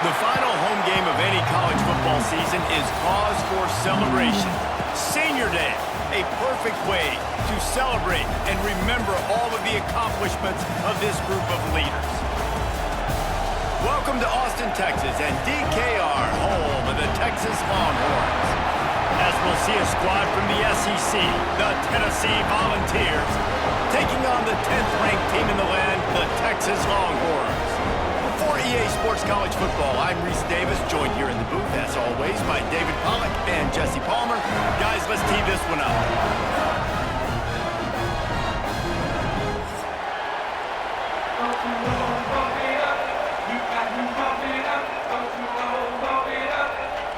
The final home game of any college football season is cause for celebration. Senior Day, a perfect way to celebrate and remember all of the accomplishments of this group of leaders. Welcome to Austin, Texas, and DKR, home of the Texas Longhorns. As we'll see a squad from the SEC, the Tennessee Volunteers, taking on the 10th-ranked team in the land, the Texas Longhorns. For EA Sports College Football, I'm Reese Davis, joined here in the booth, as always, by David Pollack and Jesse Palmer. Guys, let's tee this one up.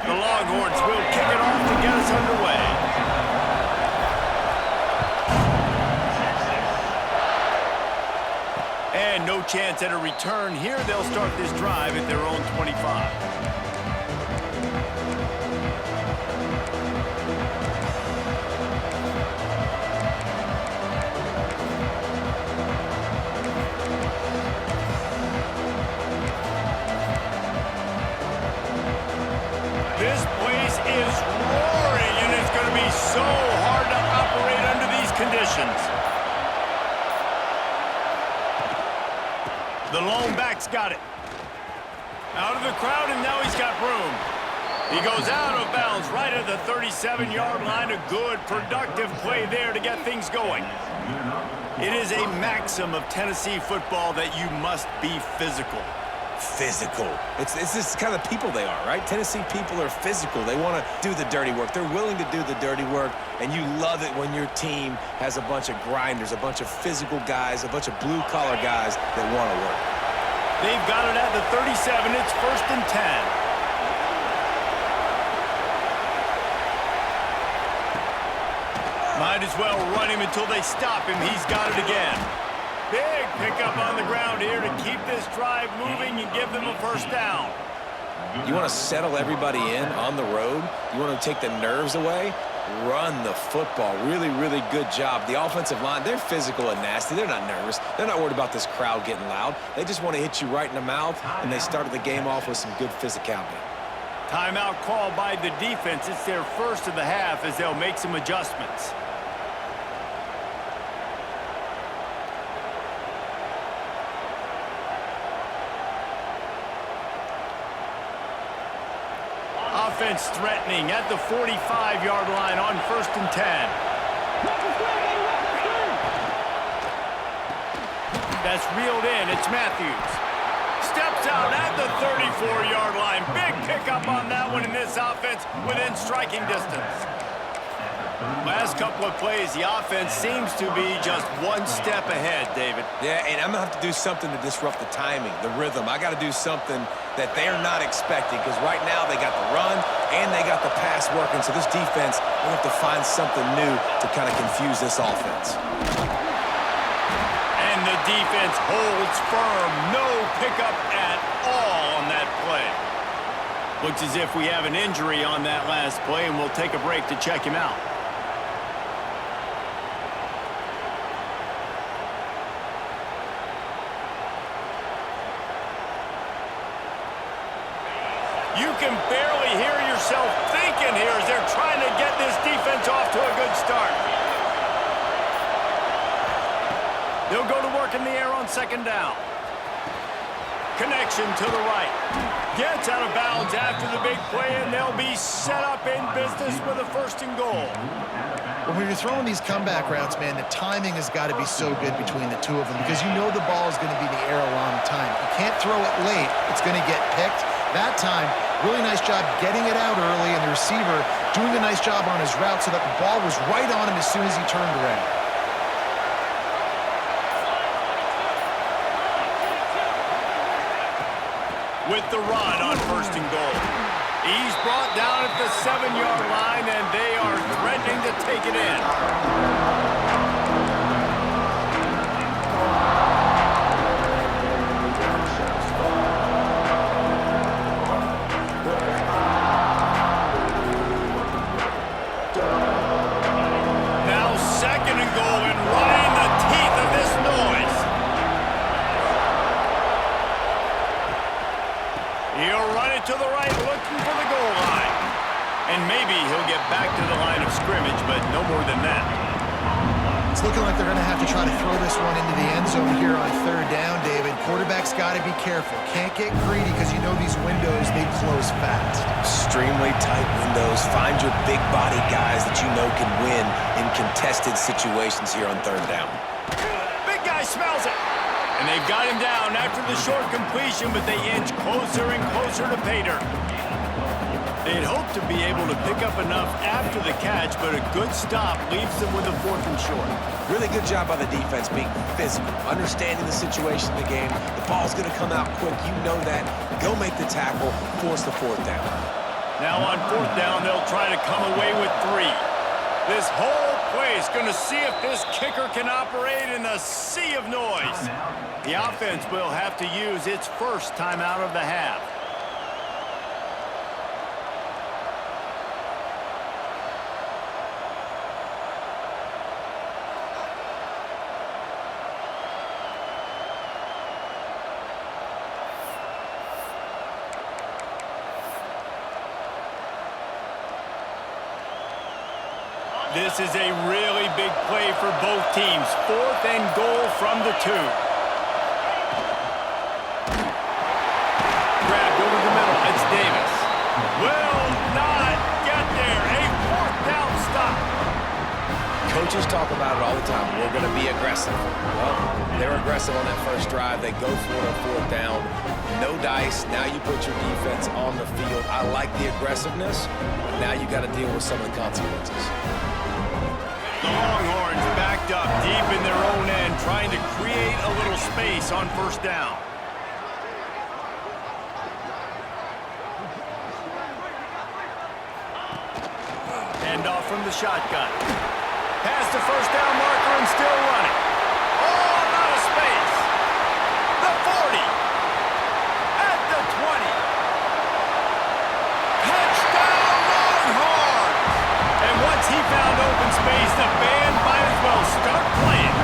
The Longhorns will kick it off to get us underway. And no chance at a return here. They'll start this drive at their own 25. This place is roaring, and it's going to be so hard to operate under these conditions. The lone back's got it. Out of the crowd, and now he's got room. He goes out of bounds right at the 37-yard line. A good, productive play there to get things going. It is a maxim of Tennessee football that you must be physical. Physical. It's this kind of people they are, right? Tennessee people are physical. They want to do the dirty work. They're willing to do the dirty work, and you love it when your team has a bunch of grinders, a bunch of physical guys, a bunch of blue-collar guys that want to work. They've got it at the 37. It's 1st and 10. Might as well run him until they stop him. He's got it again. Big pickup on the ground here to keep this drive moving and give them a first down. You want to settle everybody in on the road? You want to take the nerves away? Run the football. Really, really good job. The offensive line, they're physical and nasty. They're not nervous. They're not worried about this crowd getting loud. They just want to hit you right in the mouth, and they started the game off with some good physicality. Timeout called by the defense. It's their first of the half as they'll make some adjustments. Offense threatening at the 45-yard line on 1st and 10. That's reeled in. It's Matthews. Steps out at the 34-yard line. Big pickup on that one in this offense within striking distance. Last couple of plays, the offense seems to be just one step ahead, David. Yeah, and I'm going to have to do something to disrupt the timing, the rhythm. I got to do something that they're not expecting, because right now they got the run and they got the pass working. So this defense, they have to find something new to kind of confuse this offense. And the defense holds firm. No pickup at all on that play. Looks as if we have an injury on that last play, and we'll take a break to check him out. You can barely hear yourself thinking here as they're trying to get this defense off to a good start. They'll go to work in the air on 2nd down. Connection to the right. Gets out of bounds after the big play, and they'll be set up in business with a 1st and goal. Well, when you're throwing these comeback routes, man, the timing has got to be so good between the two of them, because you know the ball is going to be in the air a long time. You can't throw it late. It's going to get picked. That time, really nice job getting it out early, and the receiver doing a nice job on his route so that the ball was right on him as soon as he turned around. With the run on 1st and goal. He's brought down at the 7-yard line, and they are threatening to take it in. Now 2nd and goal, and right in the teeth of this noise. He'll run it to the right, looking for the goal line. And maybe he'll get back to the line of scrimmage, but no more than that. It's looking like they're going to have to try to throw this one into the end zone here on third down, David. Quarterback's got to be careful. Can't get greedy because you know these windows, they close fast. Extremely tight windows. Find your big body guys that you know can win in contested situations here on third down. Big guy smells it. And they've got him down after the short completion, but they inch closer and closer to pay dirt. They'd hope to be able to pick up enough after the catch, but a good stop leaves them with a 4th and short. Really good job by the defense being physical, understanding the situation in the game. The ball's going to come out quick. You know that. Go make the tackle, force the 4th down. Now on 4th down, they'll try to come away with 3. This whole play is going to see if this kicker can operate in a sea of noise. The offense will have to use its first timeout of the half. This is a really big play for both teams. 4th and goal from the 2. Grabbed over the middle. It's Davis. Will not get there. A 4th down stop. Coaches talk about it all the time. We're going to be aggressive. Well, they're aggressive on that first drive. They go for it on 4th down. No dice. Now you put your defense on the field. I like the aggressiveness. Now you got to deal with some of the consequences. The Longhorns backed up deep in their own end, trying to create a little space on 1st down. Hand off from the shotgun. Past the 1st down marker and still running. Oh, out of space. The 40. At the 20. Touchdown Longhorns! And once he found open space, the band might as well start playing.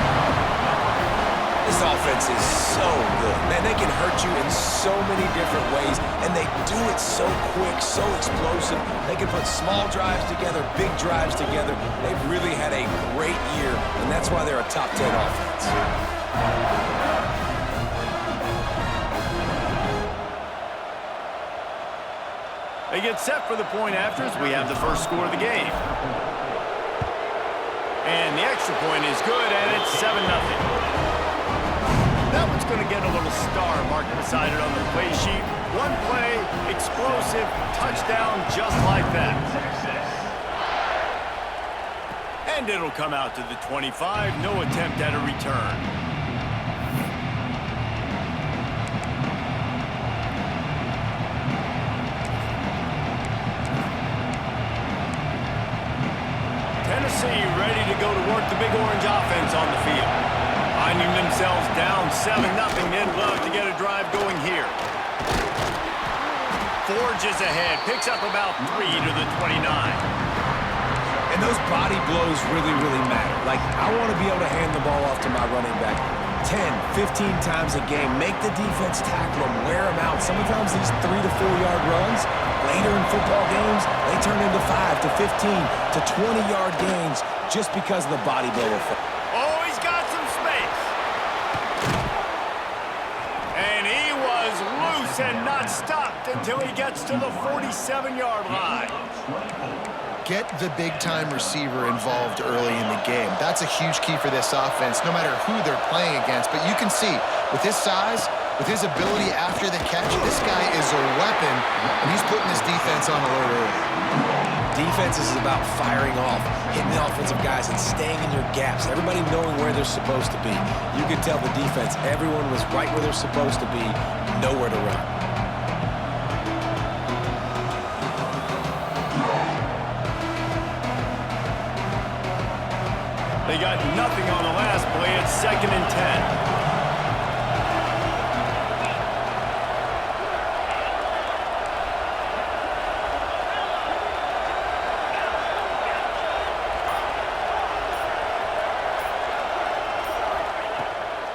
This offense is so good. Man, they can hurt you in so many different ways, and they do it so quick, so explosive. They can put small drives together, big drives together. They've really had a great year, and that's why they're a top 10 offense. They get set for the point afters. We have the first score of the game. And the extra point is good, and it's 7-0. That one's going to get a little star marked beside it on the play sheet. One play, explosive, touchdown, just like that. And it'll come out to the 25. No attempt at a return. Tennessee ready to go to work the Big Orange offense on the field. Finding themselves down 7-0, they'd love to get a drive going here. Forges ahead, picks up about 3 to the 29. And those body blows really, really matter. Like, I want to be able to hand the ball off to my running back 10, 15 times a game. Make the defense tackle them, wear them out. Sometimes these 3 to 4 yard runs, later in football games, they turn into 5 to 15 to 20 yard gains just because of the body blow effect. Oh, he's got some space. And he was loose and not stopped until he gets to the 47-yard line. Get the big-time receiver involved early in the game. That's a huge key for this offense, no matter who they're playing against. But you can see, with his size, with his ability after the catch, this guy is a weapon, and he's putting this defense on alert early. Defense is about firing off, hitting the offensive guys, and staying in your gaps. Everybody knowing where they're supposed to be. You could tell the defense, everyone was right where they're supposed to be, nowhere to run. They got nothing on the last play. It's 2nd and 10.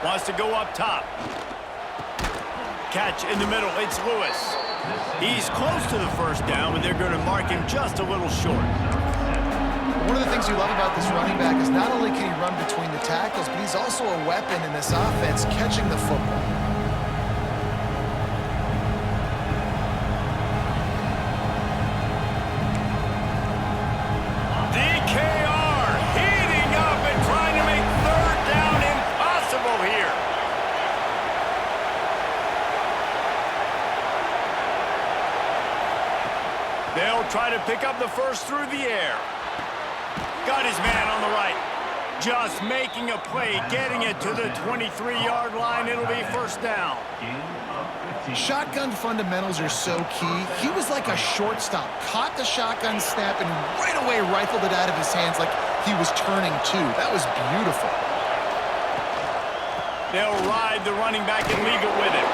Wants to go up top. Catch in the middle. It's Lewis. He's close to the first down, but they're going to mark him just a little short. One of the things you love about this running back is not only can he run between the tackles, but he's also a weapon in this offense catching the football. DKR heating up and trying to make third down impossible here. They'll try to pick up the first through the air. Got his man on the right. Just making a play, getting it to the 23-yard line. It'll be first down. Shotgun fundamentals are so key. He was like a shortstop. Caught the shotgun snap and right away rifled it out of his hands like he was turning two. That was beautiful. They'll ride the running back and leave it with him.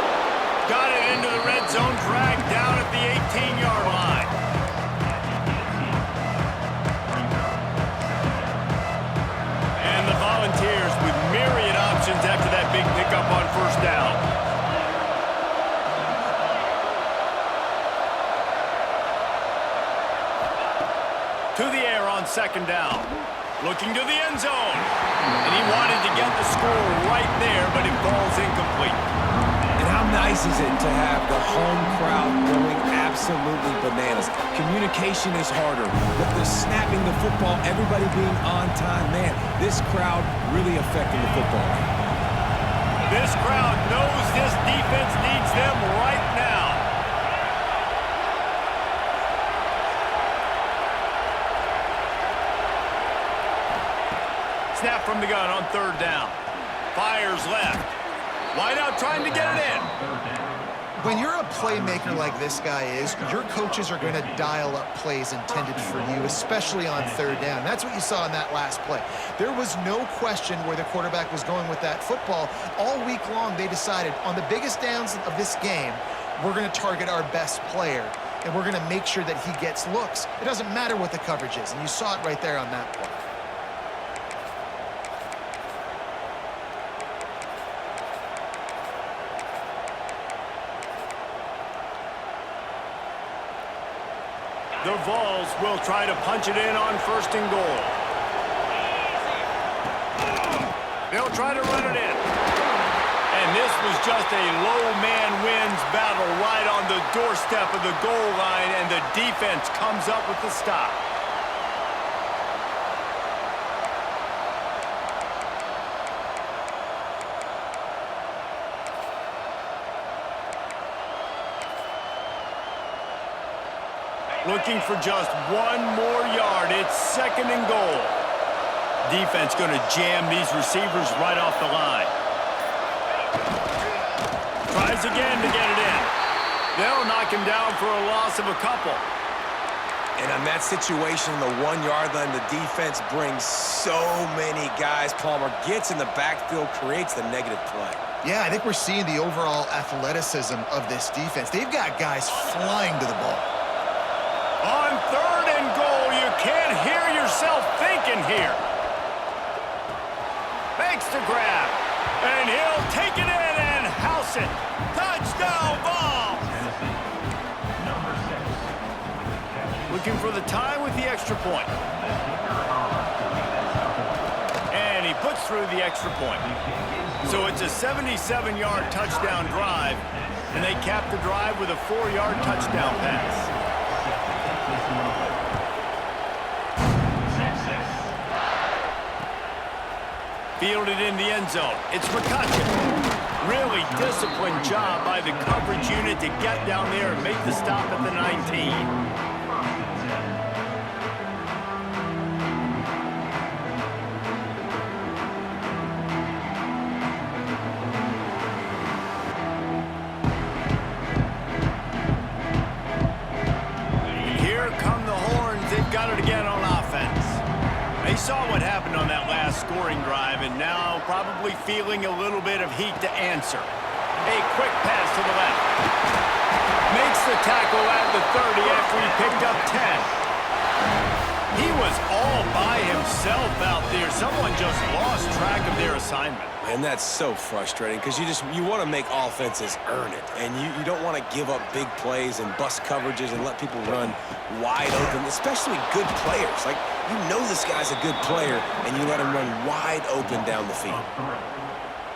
Got it into the red zone, dragged down at the 18-yard line. And the Volunteers with myriad options after that big pickup on first down. To the air on second down. Looking to the end zone. And he wanted to get the score right there, but it falls incomplete. And how nice is it to have the home crowd going absolutely bananas? Communication is harder, but the snapping the football, everybody being on time, man, this crowd really affecting the football. This crowd knows this defense needs them right now. Snap from the gun on third down. Fires left. Wide out trying to get it in. When you're a playmaker like this guy is, your coaches are going to dial up plays intended for you, especially on third down. That's what you saw in that last play. There was no question where the quarterback was going with that football. All week long, they decided on the biggest downs of this game, we're going to target our best player, and we're going to make sure that he gets looks. It doesn't matter what the coverage is, and you saw it right there on that play. The Vols will try to punch it in on first and goal. They'll try to run it in. And this was just a low man wins battle right on the doorstep of the goal line, and the defense comes up with the stop. Looking for just one more yard. It's second and goal. Defense going to jam these receivers right off the line. Tries again to get it in. They'll knock him down for a loss of a couple. And on that situation, the 1 yard line, the defense brings so many guys. Palmer gets in the backfield, creates the negative play. Yeah, I think we're seeing the overall athleticism of this defense. They've got guys flying to the ball. On third and goal, you can't hear yourself thinking here. Makes the grab, and he'll take it in and house it. Touchdown ball. Looking for the tie with the extra point. And he puts through the extra point. So it's a 77-yard touchdown drive, and they cap the drive with a 4-yard touchdown pass. Fielded in the end zone. It's McCutcheon. Really disciplined job by the coverage unit to get down there and make the stop at the 19. Got it again on offense. They saw what happened on that last scoring drive and now probably feeling a little bit of heat to answer. A quick pass to the left. Makes the tackle at the 30 after he picked up 10. He was all by himself out there. Someone just lost track of their assignment. And that's so frustrating because you want to make offenses earn it. And you don't want to give up big plays and bust coverages and let people run wide open, especially good players. Like, you know this guy's a good player, and you let him run wide open down the field.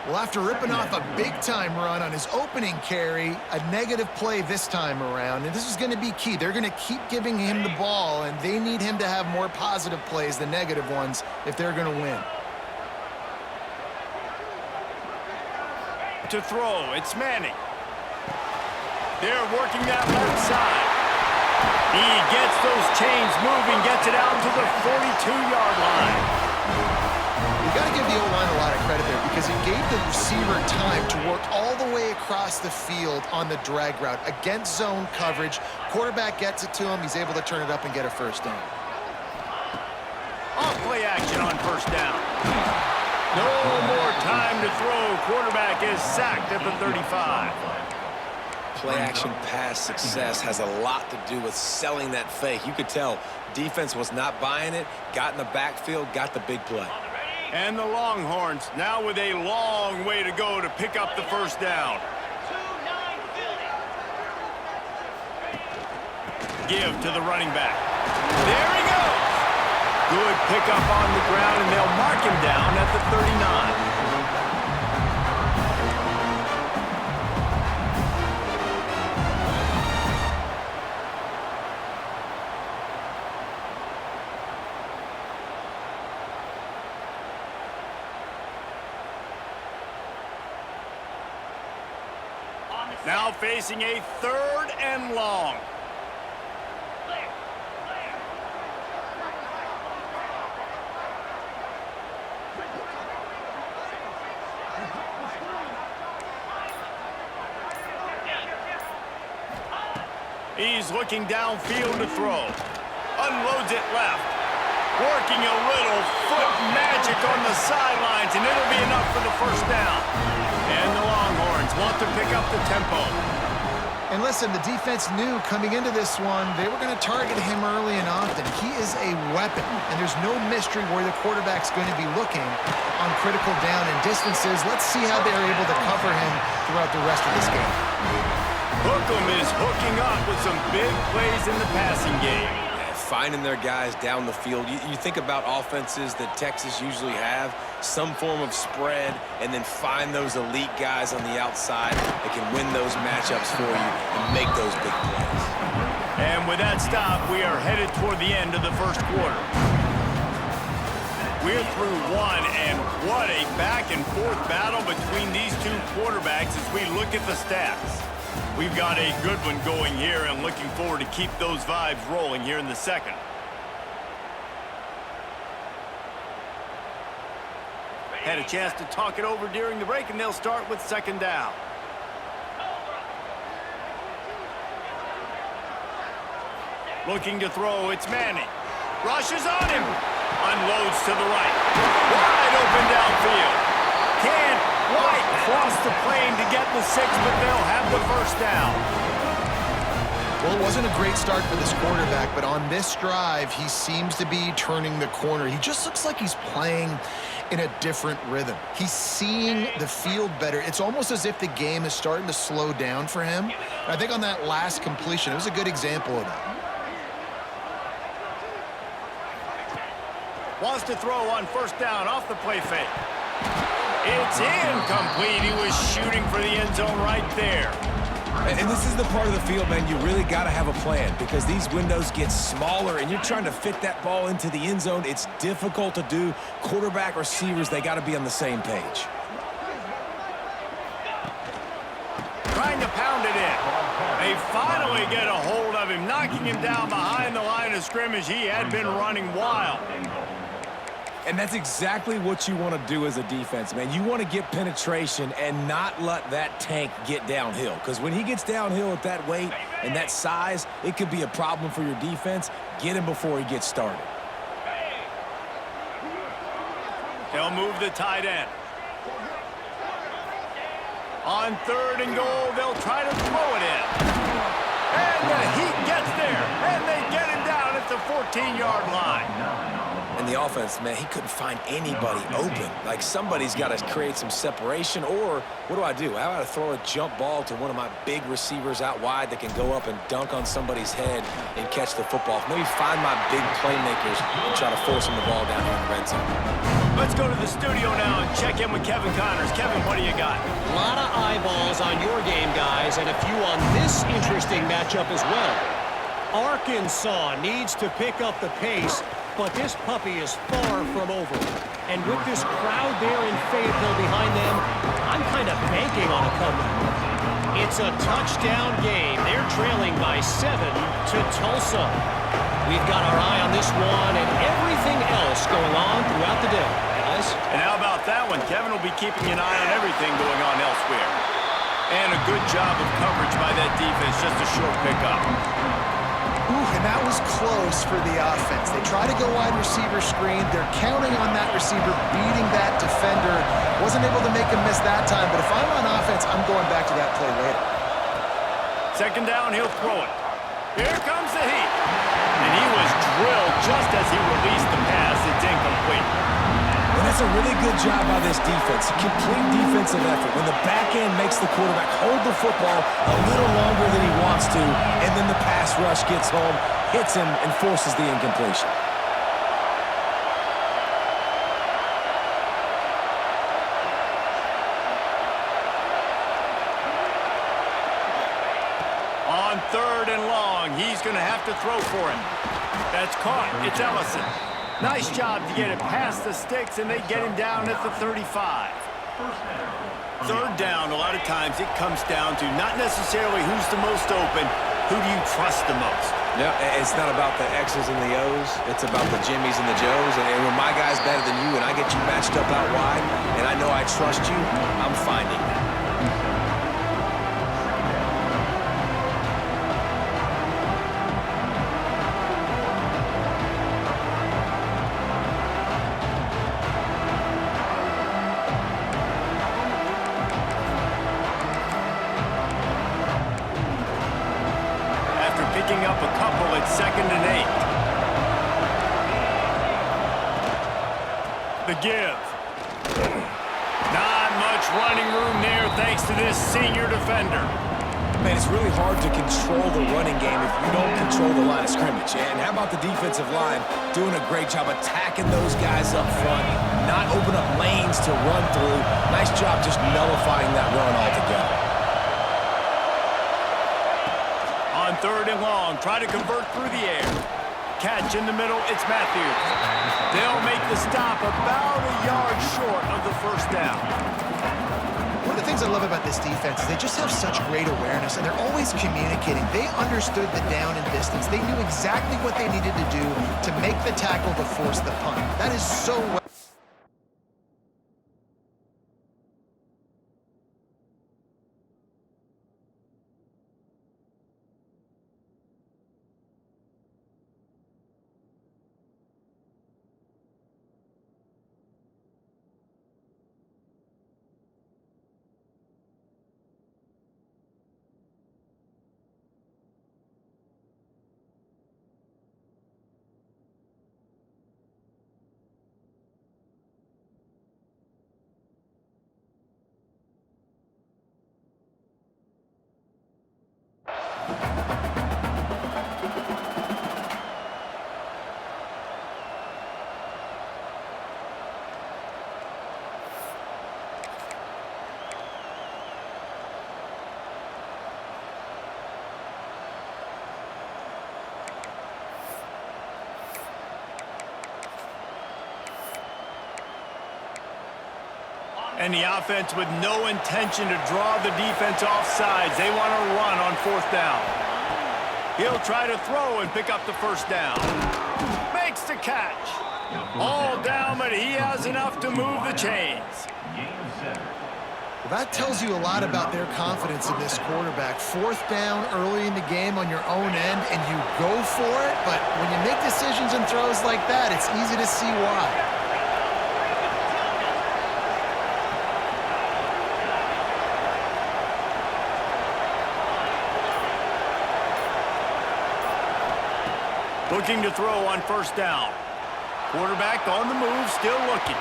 Well, after ripping off a big-time run on his opening carry, a negative play this time around, and this is going to be key. They're going to keep giving him the ball, and they need him to have more positive plays than negative ones if they're going to win. To throw, it's Manning. They're working that left side. He gets those chains moving, gets it out to the 42-yard line. You got to give the O-line a lot of credit there because he gave the receiver time to work all the way across the field on the drag route against zone coverage. Quarterback gets it to him. He's able to turn it up and get a first down. Off play action on first down. No more time to throw. Quarterback is sacked at the 35. Play-action pass success has a lot to do with selling that fake. You could tell defense was not buying it, got in the backfield, got the big play. And the Longhorns now with a long way to go to pick up the first down. Give to the running back. There he goes. Good pickup on the ground, and they'll mark him down at the 39. Now facing a 3rd and long. He's looking downfield to throw. Unloads it left. Working a little foot magic on the sidelines, and it'll be enough for the first down. And the Longhorns want to pick up the tempo. And listen, the defense knew coming into this one, they were going to target him early and often. He is a weapon, and there's no mystery where the quarterback's going to be looking on critical down and distances. Let's see how they're able to cover him throughout the rest of this game. Hookem is hooking up with some big plays in the passing game. Finding their guys down the field. You think about offenses that Texas usually have, some form of spread, and then find those elite guys on the outside that can win those matchups for you and make those big plays. And with that stop, we are headed toward the end of the first quarter. We're through one, and what a back-and-forth battle between these two quarterbacks as we look at the stats. We've got a good one going here and looking forward to keep those vibes rolling here in the second. Had a chance to talk it over during the break, and they'll start with second down. Looking to throw, it's Manning. Rushes on him. Unloads to the right. Wide open downfield. Can't quite cross the plane to get the 6, but they'll have the first down. Well, it wasn't a great start for this quarterback, but on this drive, he seems to be turning the corner. He just looks like he's playing in a different rhythm. He's seeing the field better. It's almost as if the game is starting to slow down for him. And I think on that last completion, it was a good example of that. Wants to throw on first down off the play fake. It's incomplete. He was shooting for the end zone right there. And this is the part of the field, man, you really got to have a plan because these windows get smaller and you're trying to fit that ball into the end zone. It's difficult to do. Quarterback, receivers, they got to be on the same page. Trying to pound it in. They finally get a hold of him, knocking him down behind the line of scrimmage. He had been running wild. And that's exactly what you want to do as a defense, man. You want to get penetration and not let that tank get downhill. Because when he gets downhill at that weight and that size, it could be a problem for your defense. Get him before he gets started. They'll move the tight end. On 3rd and goal, they'll try to throw it in. And the Heat gets there, and they get him down at the 15-yard line. And the offense, man, he couldn't find anybody open. Like, somebody's got to create some separation, or what do? How about I throw a jump ball to one of my big receivers out wide that can go up and dunk on somebody's head and catch the football? Maybe find my big playmakers and try to force them the ball down here in the red zone. Let's go to the studio now and check in with Kevin Connors. Kevin, what do you got? A lot of eyeballs on your game, guys, and a few on this interesting matchup as well. Arkansas needs to pick up the pace, but this puppy is far from over. And with this crowd there in Fayetteville behind them, I'm kind of banking on a comeback. It's a touchdown game. They're trailing by 7 to Tulsa. We've got our eye on this one and everything else going on throughout the day. Guys? And how about that one? Kevin will be keeping an eye on everything going on elsewhere. And a good job of coverage by that defense, just a short pickup. And that was close for the offense. They try to go wide receiver screen. They're counting on that receiver beating that defender. Wasn't able to make him miss that time, but if I'm on offense, I'm going back to that play later. Second down, he'll throw it. Here comes the heat. And he was drilled just as he released the pass. It's incomplete. And that's a really good job by this defense. A complete defensive effort. When the back end makes the quarterback hold the football a little longer than he wants to, and then the pass rush gets home, hits him, and forces the incompletion. On 3rd and long, he's going to have to throw for it. That's caught. It's Ellison. Nice job to get it past the sticks, and they get him down at the 35. 3rd down, a lot of times it comes down to not necessarily who's the most open, who do you trust the most? Yeah, it's not about the X's and the O's. It's about the Jimmies and the Joes. And when my guy's better than you and I get you matched up out wide and I know I trust you, I'm finding that. Picking up a couple at 2nd and 8. The give. Not much running room there thanks to this senior defender. Man, it's really hard to control the running game if you don't control the line of scrimmage. And how about the defensive line doing a great job attacking those guys up front, not open up lanes to run through. Nice job just nullifying that run altogether. On 3rd and long, try to convert through the air. Catch in the middle, it's Matthews. They'll make the stop about a yard short of the 1st down. One of the things I love about this defense is they just have such great awareness, and they're always communicating. They understood the down and distance. They knew exactly what they needed to do to make the tackle to force the punt. That is so well. And the offense with no intention to draw the defense off sides. They want to run on 4th down. He'll try to throw and pick up the 1st down. Makes the catch. All down, but he has enough to move the chains. Well, that tells you a lot about their confidence in this quarterback. 4th down early in the game on your own end, and you go for it. But when you make decisions and throws like that, it's easy to see why. Looking to throw on first down. Quarterback on the move, still looking.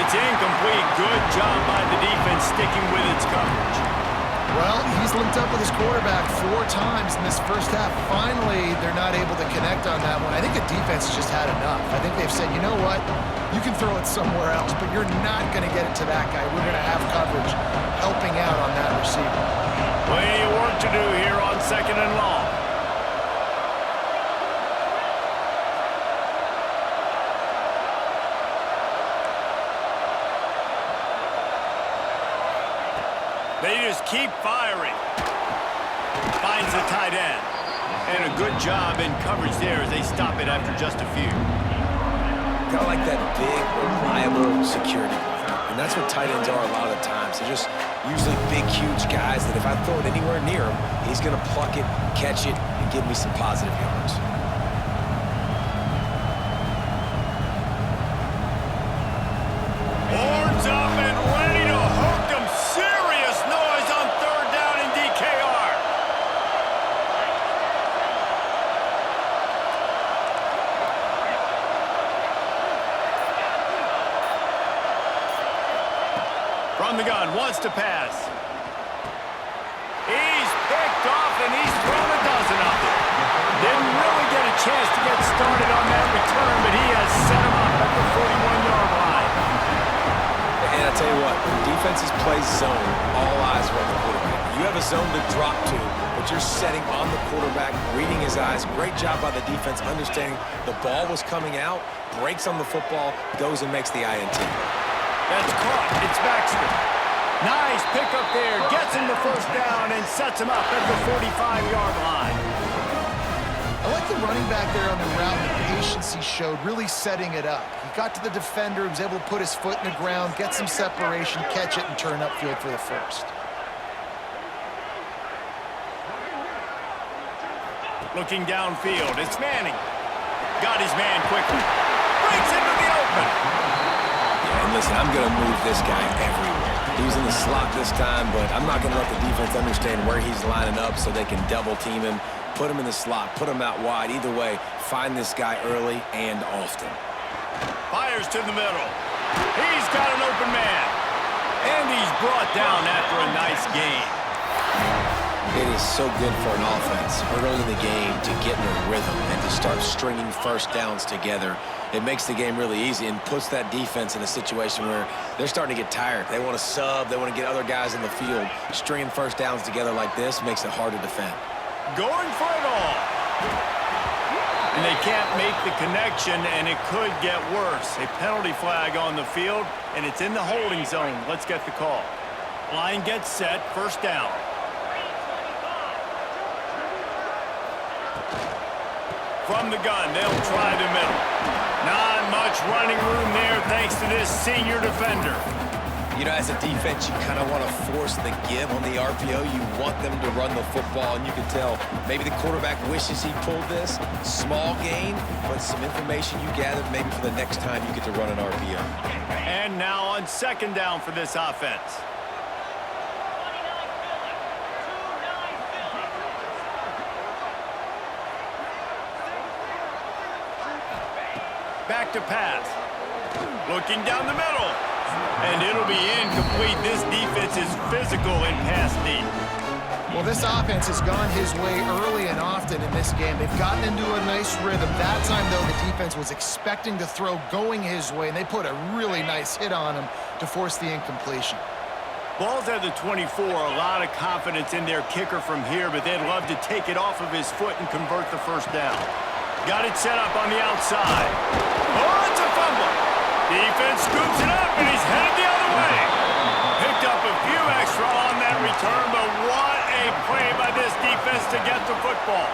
It's incomplete. Good job by the defense sticking with its coverage. Well, he's linked up with his quarterback 4 times in this first half. Finally, they're not able to connect on that one. I think the defense has just had enough. I think they've said, you know what? You can throw it somewhere else, but you're not going to get it to that guy. We're going to have coverage helping out on that receiver. Plenty of work to do here on 2nd and long. They just keep firing. Finds the tight end. And a good job in coverage there as they stop it after just a few. Kind of like that big, reliable security blanket. And that's what tight ends are a lot of the times. They're just usually big, huge guys that if I throw it anywhere near him, he's going to pluck it, catch it, and give me some positive yards. Horns up and ready to hook them. Serious noise on 3rd down in DKR. From the gun, wants to pass. He's picked off and he's thrown a dozen of them. Didn't really get a chance to get started on that return, but he has set him up at the 41-yard line. And I tell you what, when defenses play zone, all eyes are on the quarterback. You have a zone to drop to, but you're setting on the quarterback, reading his eyes. Great job by the defense, understanding the ball was coming out, breaks on the football, goes and makes the INT. That's caught. It's Baxter. Nice pickup there. Gets him the first down and sets him up at the 45-yard line. I like the running back there on the route and the patience he showed, really setting it up. He got to the defender, was able to put his foot in the ground, get some separation, catch it, and turn upfield for the first. Looking downfield, it's Manning. Got his man quickly. Breaks into the open. Yeah, and listen, I'm going to move this guy everywhere. He's in the slot this time, but I'm not going to let the defense understand where he's lining up so they can double team him, put him in the slot, put him out wide. Either way, find this guy early and often. Fires to the middle. He's got an open man. And he's brought down after a nice gain. It is so good for an offense early in the game to get in a rhythm and to start stringing first downs together. It makes the game really easy and puts that defense in a situation where they're starting to get tired. They want to sub. They want to get other guys in the field. Stringing first downs together like this makes it hard to defend. Going for it all. And they can't make the connection, and it could get worse. A penalty flag on the field, and it's in the holding zone. Let's get the call. Line gets set. First down. From the gun, they'll try the middle. Not much running room there thanks to this senior defender. You know, as a defense, you kind of want to force the give on the RPO. You want them to run the football, and you can tell maybe the quarterback wishes he pulled this. Small gain, but some information you gathered maybe for the next time you get to run an RPO. And now on 2nd down for this offense. Back to pass. Looking down the middle. And it'll be incomplete. This defense is physical in pass deep. Well, this offense has gone his way early and often in this game. They've gotten into a nice rhythm. That time, though, the defense was expecting to throw going his way, and they put a really nice hit on him to force the incompletion. Ball's at the 24. A lot of confidence in their kicker from here, but they'd love to take it off of his foot and convert the first down. Got it set up on the outside. Oh, it's a fumble. Defense scoops it up, and he's headed the other way. Picked up a few extra on that return, but what a play by this defense to get the football.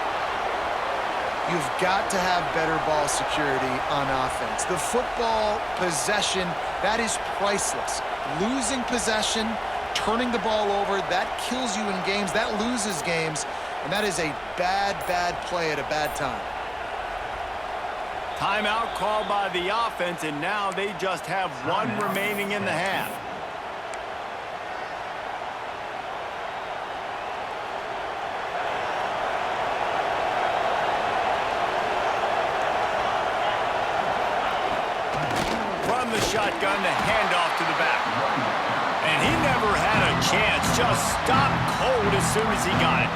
You've got to have better ball security on offense. The football possession, that is priceless. Losing possession, turning the ball over, that kills you in games, that loses games, and that is a bad, bad play at a bad time. Timeout called by the offense, and now they just have one remaining in the half. from the shotgun to hand off to the back. And he never had a chance. Just stopped cold as soon as he got it.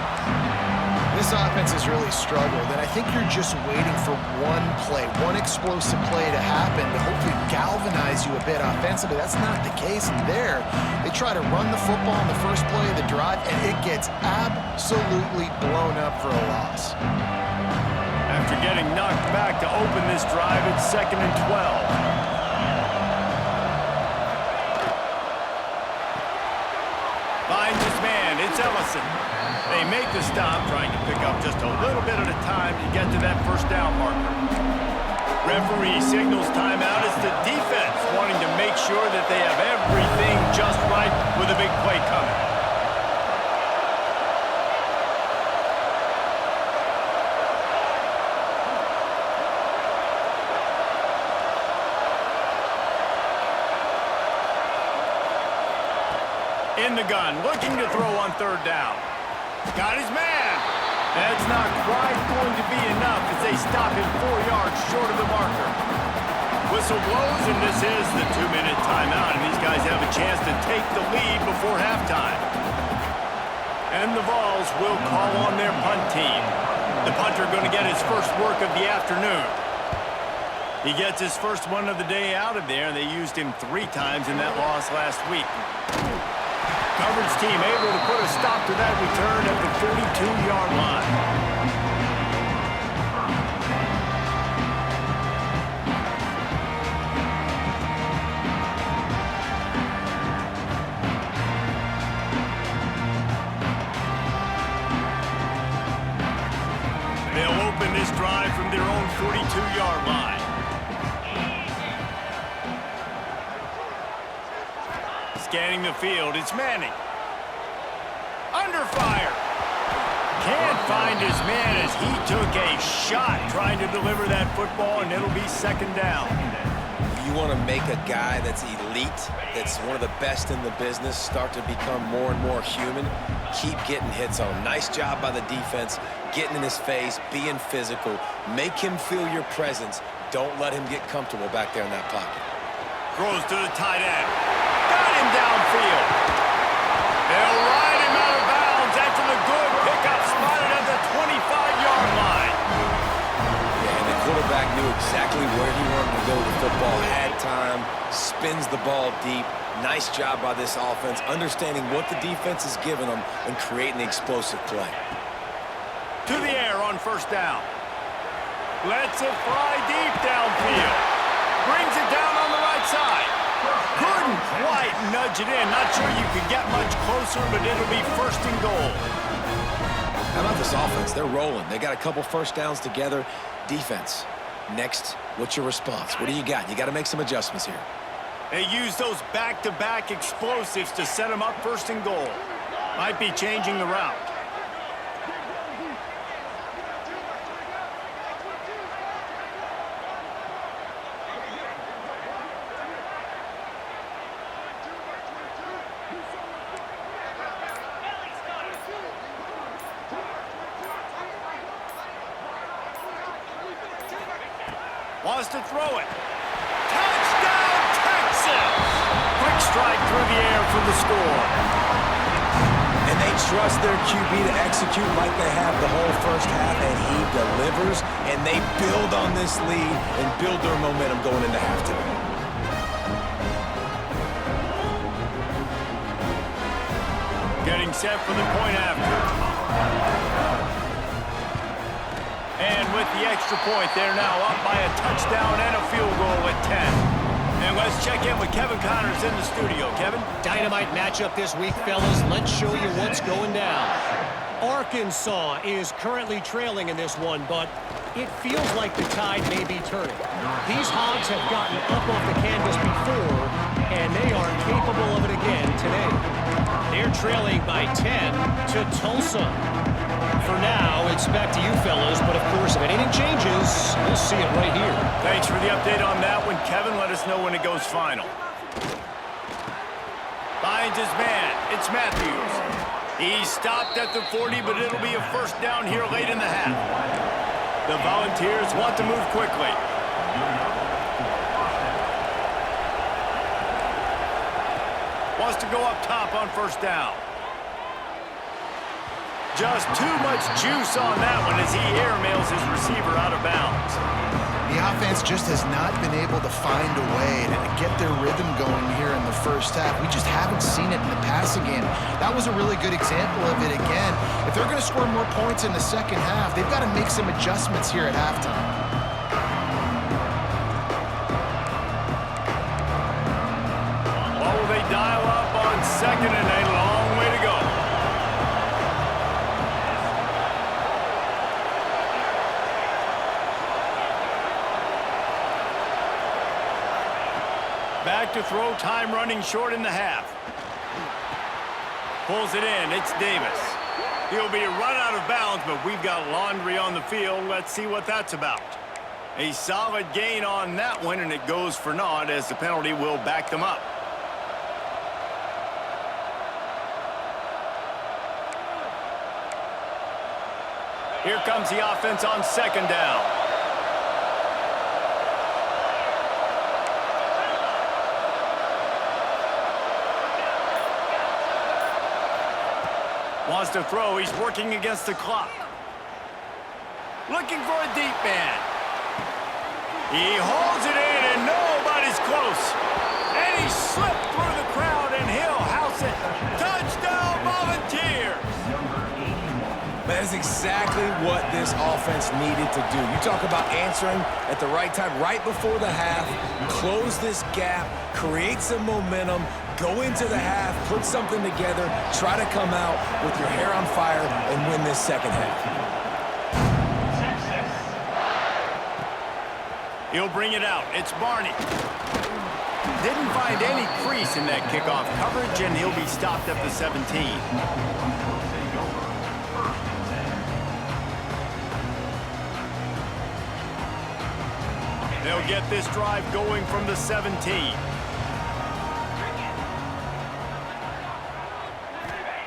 This offense has really struggled, and I think you're just waiting for one play, one explosive play to happen to hopefully galvanize you a bit offensively. That's not the case there. They try to run the football in the first play of the drive, and it gets absolutely blown up for a loss. After getting knocked back to open this drive, it's 2nd and 12. Finds his man, it's Ellison. They make the stop, trying to pick up just a little bit at a time to get to that first down marker. Referee signals timeout. It's the defense wanting to make sure that they have everything just right with a big play coming. In the gun, looking to throw on 3rd down. Got his man. That's not quite going to be enough as they stop him 4 yards short of the marker. Whistle blows, and this is the 2-minute timeout, and these guys have a chance to take the lead before halftime. And the Vols will call on their punt team. The punter going to get his first work of the afternoon. He gets his first one of the day out of there, and they used him 3 times in that loss last week. Coverage team able to put a stop to that return at the 42-yard line. They'll open this drive from their own 42-yard line. Scanning the field, it's Manning. Under fire. Can't find his man as he took a shot trying to deliver that football, and it'll be 2nd down. You want to make a guy that's elite, that's one of the best in the business, start to become more and more human. Keep getting hits on him. Nice job by the defense, getting in his face, being physical. Make him feel your presence. Don't let him get comfortable back there in that pocket. Throws to the tight end. Got him downfield. They'll ride him out of bounds after the good pickup spotted at the 25-yard line. Yeah, and the quarterback knew exactly where he wanted to go with the football, had time, spins the ball deep. Nice job by this offense, understanding what the defense is giving them and creating the explosive play. To the air on 1st down. Lets it fly deep downfield. Brings it down on the right side. Couldn't quite nudge it in. Not sure you could get much closer, but it'll be 1st and goal. How about this offense? They're rolling. They got a couple first downs together. Defense, next, what's your response? What do you got? You got to make some adjustments here. They use those back-to-back explosives to set them up 1st and goal. Might be changing the route. Wants to throw it. Touchdown, Texas! Quick strike through the air for the score. And they trust their QB to execute like they have the whole first half, and he delivers, and they build on this lead and build their momentum going into halftime. Getting set for the point after. And with the extra point, they're now up by a touchdown and a field goal at 10. And let's check in with Kevin Connors in the studio. Kevin? Dynamite matchup this week, fellas. Let's show you what's going down. Arkansas is currently trailing in this one, but it feels like the tide may be turning. These Hogs have gotten up off the canvas before, and they are capable of it again today. They're trailing by 10 to Tulsa. For now, it's back to you fellas, but of course, if anything changes, we'll see it right here. Thanks for the update on that one, Kevin. Let us know when it goes final. Finds his man. It's Matthews. He stopped at the 40, but it'll be a 1st down here late in the half. The Volunteers want to move quickly. Wants to go up top on first down. Just too much juice on that one as he airmails his receiver out of bounds. The offense just has not been able to find a way to get their rhythm going here in the first half. We just haven't seen it in the passing game. That was a really good example of it again. If they're going to score more points in the second half, they've got to make some adjustments here at halftime. What will they dial up on second and a long way to go? Back to throw, time running short in the half. Pulls it in, it's Davis. He'll be run out of bounds, but we've got laundry on the field. Let's see what that's about. A solid gain on that one, and it goes for naught as the penalty will back them up. Here comes the offense on second down. Wants to throw. He's working against the clock. Looking for a deep man. He holds it in, and nobody's close. And he slipped through the crowd, and he'll house it. Touchdown, Volunteers! That is exactly what this offense needed to do. You talk about answering at the right time, right before the half, close this gap, create some momentum, go into the half, put something together, try to come out with your hair on fire and win this second half. He'll bring it out. It's Barney. Didn't find any crease in that kickoff coverage, and he'll be stopped at the 17. They'll get this drive going from the 17.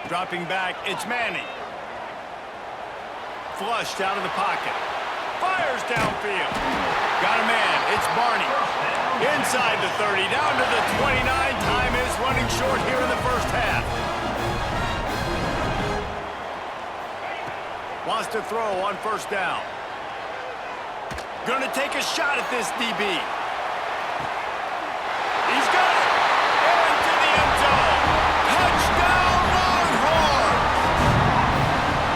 Dropping back, it's Manning. Flushed out of the pocket. Fires downfield. Got a man, it's Barney. Inside the 30, down to the 29. Time is running short here in the first half. Wants to throw on first down. Gonna take a shot at this DB. He's got it. Into the end zone. Touchdown, Longhorns!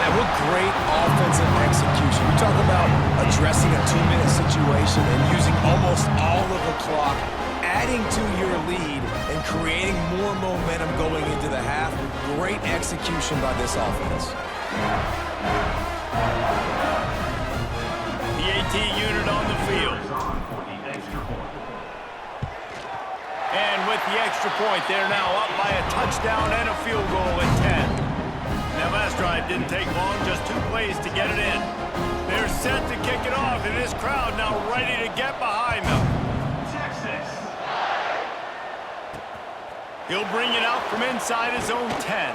Man, what great offensive execution. You talk about addressing a 2-minute situation and using almost all of the clock, adding to your lead and creating more momentum going into the half. Great execution by this offense. The AT unit on the field. And with the extra point, they're now up by a touchdown and a field goal at 10. That last drive didn't take long, just 2 plays to get it in. They're set to kick it off, and this crowd now ready to get behind them. Texas. He'll bring it out from inside his own 10.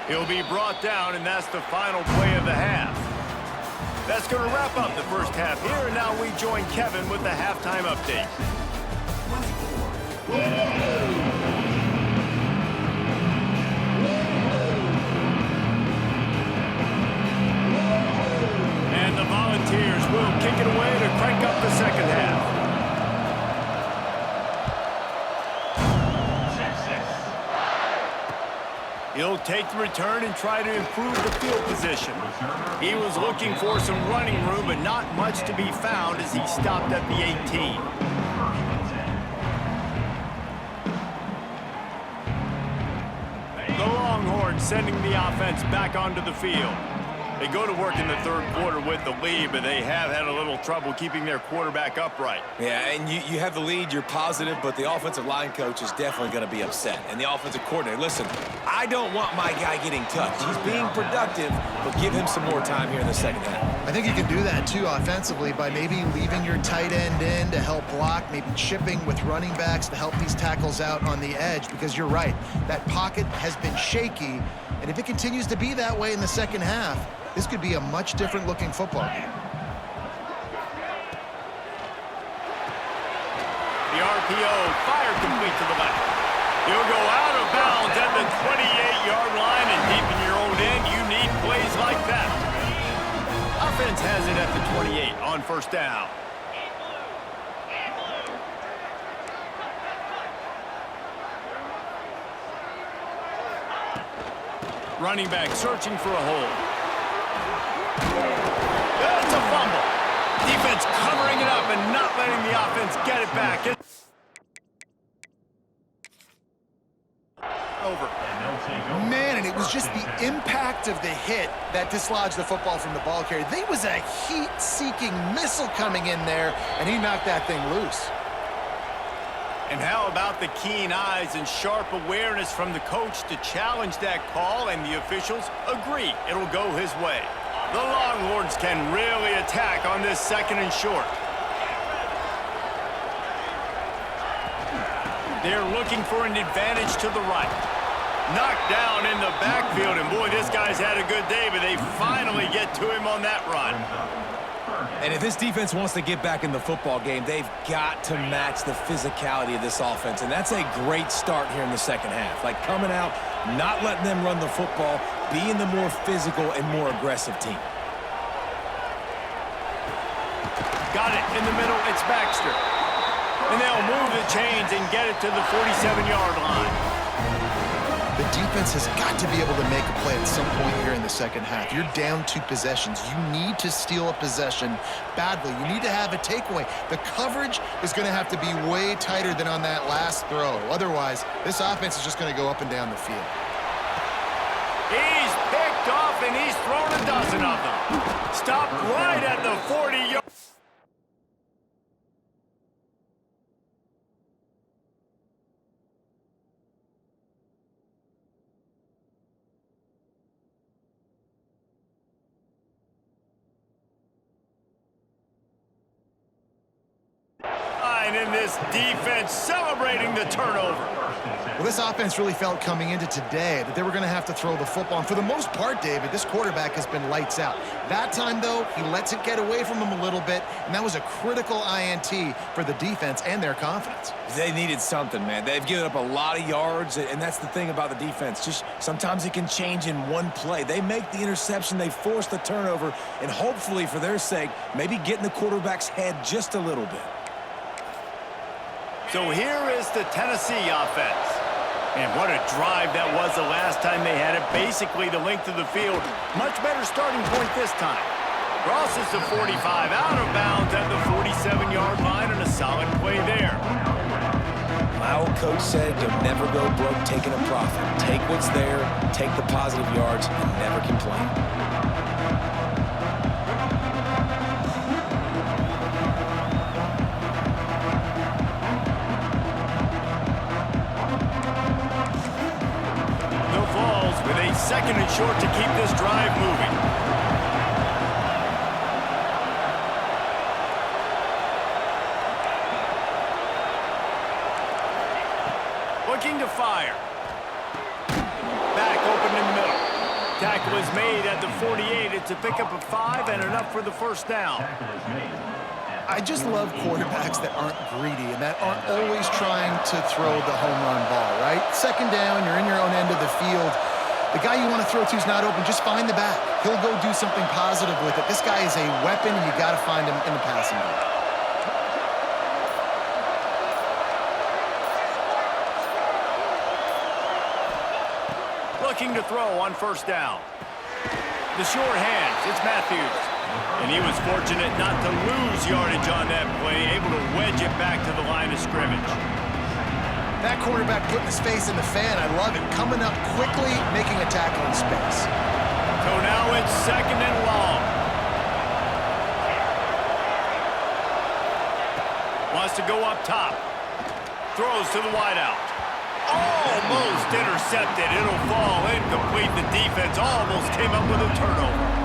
He'll be brought down, and that's the final play of the half. That's going to wrap up the first half here, and now we join Kevin with the halftime update. And the Volunteers will kick it away to crank up the second half. He'll take the return and try to improve the field position. He was looking for some running room, but not much to be found as he stopped at the 18. The Longhorns sending the offense back onto the field. They go to work in the third quarter with the lead, but they have had a little trouble keeping their quarterback upright. Yeah, and you have the lead, you're positive, but the offensive line coach is definitely going to be upset. And the offensive coordinator, listen, I don't want my guy getting touched. He's being productive, but give him some more time here in the second half. I think you can do that, too, offensively, by maybe leaving your tight end in to help block, maybe chipping with running backs to help these tackles out on the edge, because you're right, that pocket has been shaky, and if it continues to be that way in the second half, this could be a much different looking football game. The RPO fired complete to the left. You'll go out of bounds at the 28-yard line, and deep in your own end, you need plays like that. Offense has it at the 28 on first down. Running back searching for a hole. That's a fumble. Defense covering it up and not letting the offense get it back. Over. Man, and it was just the impact of the hit that dislodged the football from the ball carrier. There was a heat-seeking missile coming in there, and he knocked that thing loose. And how about the keen eyes and sharp awareness from the coach to challenge that call, and the officials agree it'll go his way. The Longhorns can really attack on this second and short. They're looking for an advantage to the right. Knocked down in the backfield, and boy, this guy's had a good day, but they finally get to him on that run. And if this defense wants to get back in the football game, they've got to match the physicality of this offense. And that's a great start here in the second half. Like coming out, not letting them run the football, being the more physical and more aggressive team. Got it in the middle. It's Baxter. And they'll move the chains and get it to the 47-yard line. The defense has got to be able to make a play at some point here in the second half. You're down 2 possessions. You need to steal a possession badly. You need to have a takeaway. The coverage is going to have to be way tighter than on that last throw. Otherwise, this offense is just going to go up and down the field. He's picked off, and he's thrown a dozen of them. Stopped right at the 40-yard. And in this defense celebrating the turnover. Well, this offense really felt coming into today that they were going to have to throw the football. And for the most part, David, this quarterback has been lights out. That time, though, he lets it get away from him a little bit, and that was a critical INT for the defense and their confidence. They needed something, man. They've given up a lot of yards, and that's the thing about the defense. Just sometimes it can change in one play. They make the interception, they force the turnover, and hopefully, for their sake, maybe get in the quarterback's head just a little bit. So here is the Tennessee offense. And what a drive that was the last time they had it. Basically the length of the field. Much better starting point this time. Crosses the 45, out of bounds at the 47-yard line, and a solid play there. My old coach said you'll never go broke taking a profit. Take what's there, take the positive yards, and never complain. With a second and short to keep this drive moving. Looking to fire. Back open in the middle. Tackle is made at the 48. It's a pickup of 5 and enough for the first down. I just love quarterbacks that aren't greedy and that aren't always trying to throw the home run ball, right? Second down, you're in your own end of the field. The guy you want to throw to is not open. Just find the back. He'll go do something positive with it. This guy is a weapon, and you got to find him in the passing game. Looking to throw on first down. The short hands. It's Matthews. And he was fortunate not to lose yardage on that play, able to wedge it back to the line of scrimmage. That quarterback putting his face in the fan, I love it. Coming up quickly, making a tackle in space. So now it's second and long. Wants to go up top. Throws to the wideout. Almost intercepted. It'll fall incomplete. The defense almost came up with a turnover.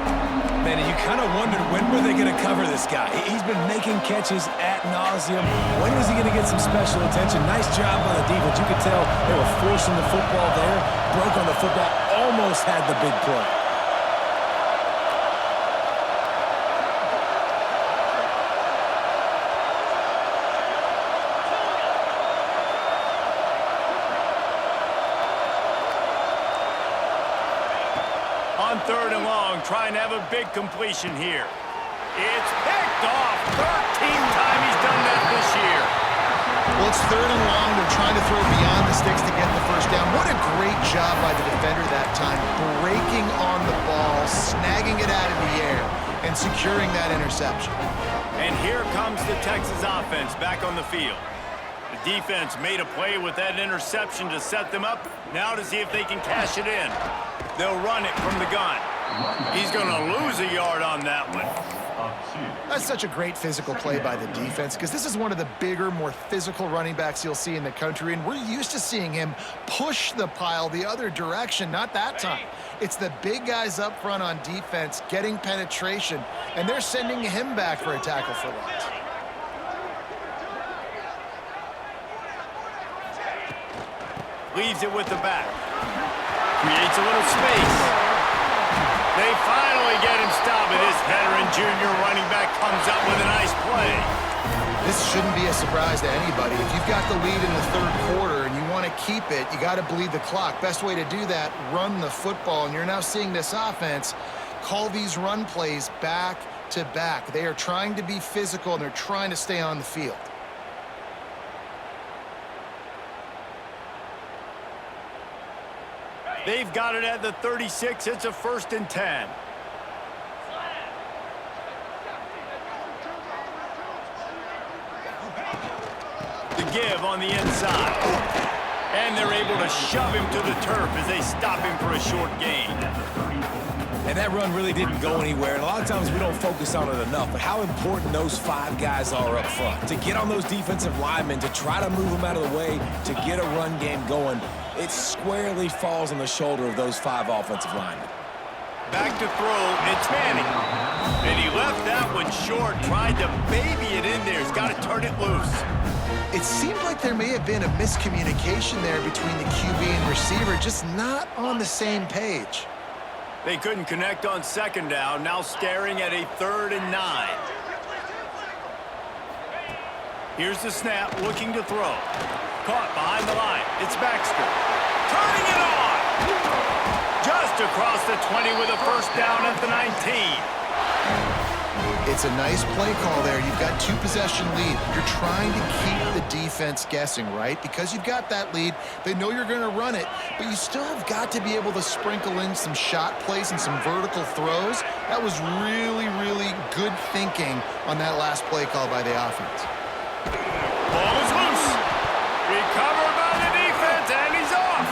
Man, you kind of wondered when were they going to cover this guy. He's been making catches ad nauseum. When was he going to get some special attention? Nice job by the defense. You could tell they were forcing the football there. Broke on the football. Almost had the big play. 3rd and long, trying to have a big completion here. It's picked off. 13th time he's done that this year. Well, it's 3rd and long. They're trying to throw beyond the sticks to get the first down. What a great job by the defender that time, breaking on the ball, snagging it out of the air, and securing that interception. And here comes the Texas offense back on the field. The defense made a play with that interception to set them up. Now to see if they can cash it in. They'll run it from the gun. He's going to lose a yard on that one. That's such a great physical play by the defense because this is one of the bigger, more physical running backs you'll see in the country, and we're used to seeing him push the pile the other direction, not that time. It's the big guys up front on defense getting penetration, and they're sending him back for a tackle for loss. Leaves it with the back. Creates a little space. They finally get him stopped, and this veteran junior running back comes up with a nice play. This shouldn't be a surprise to anybody. If you've got the lead in the 3rd quarter and you want to keep it, you got to bleed the clock. Best way to do that, run the football. And you're now seeing this offense call these run plays back to back. They are trying to be physical, and they're trying to stay on the field. They've got it at the 36. It's a 1st and 10. The give on the inside. And they're able to shove him to the turf as they stop him for a short gain. And that run really didn't go anywhere. And a lot of times we don't focus on it enough, but how important those 5 guys are up front. To get on those defensive linemen, to try to move them out of the way, to get a run game going, it squarely falls on the shoulder of those 5 offensive linemen. Back to throw, it's Manning. And he left that one short, tried to baby it in there. He's got to turn it loose. It seemed like there may have been a miscommunication there between the QB and receiver, just not on the same page. They couldn't connect on 2nd down, now staring at a 3rd and 9. Here's the snap, looking to throw. Caught behind the line. It's Baxter. Turning it on! Just across the 20 with a 1st down at the 19. It's a nice play call there. You've got 2-possession lead. You're trying to keep the defense guessing, right? Because you've got that lead, they know you're going to run it, but you still have got to be able to sprinkle in some shot plays and some vertical throws. That was really, really good thinking on that last play call by the offense. Ball is loose. Recovered by the defense, and he's off.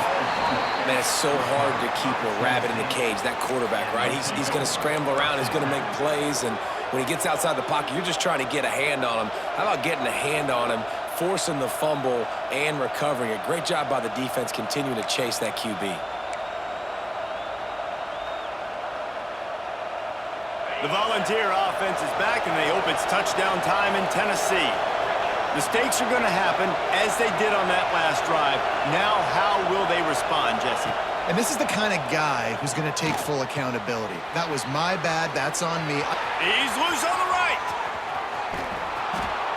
Man, it's so hard to keep a rabbit in the cage, that quarterback, right? He's going to scramble around, he's going to make plays, and when he gets outside the pocket, you're just trying to get a hand on him. How about getting a hand on him, forcing the fumble, and recovering it? Great job by the defense continuing to chase that QB. The Volunteer offense is back, and they hope it's touchdown time in Tennessee. Mistakes are going to happen, as they did on that last drive. Now, how will they respond, Jesse? And this is the kind of guy who's going to take full accountability. That was my bad. That's on me. He's loose on the right.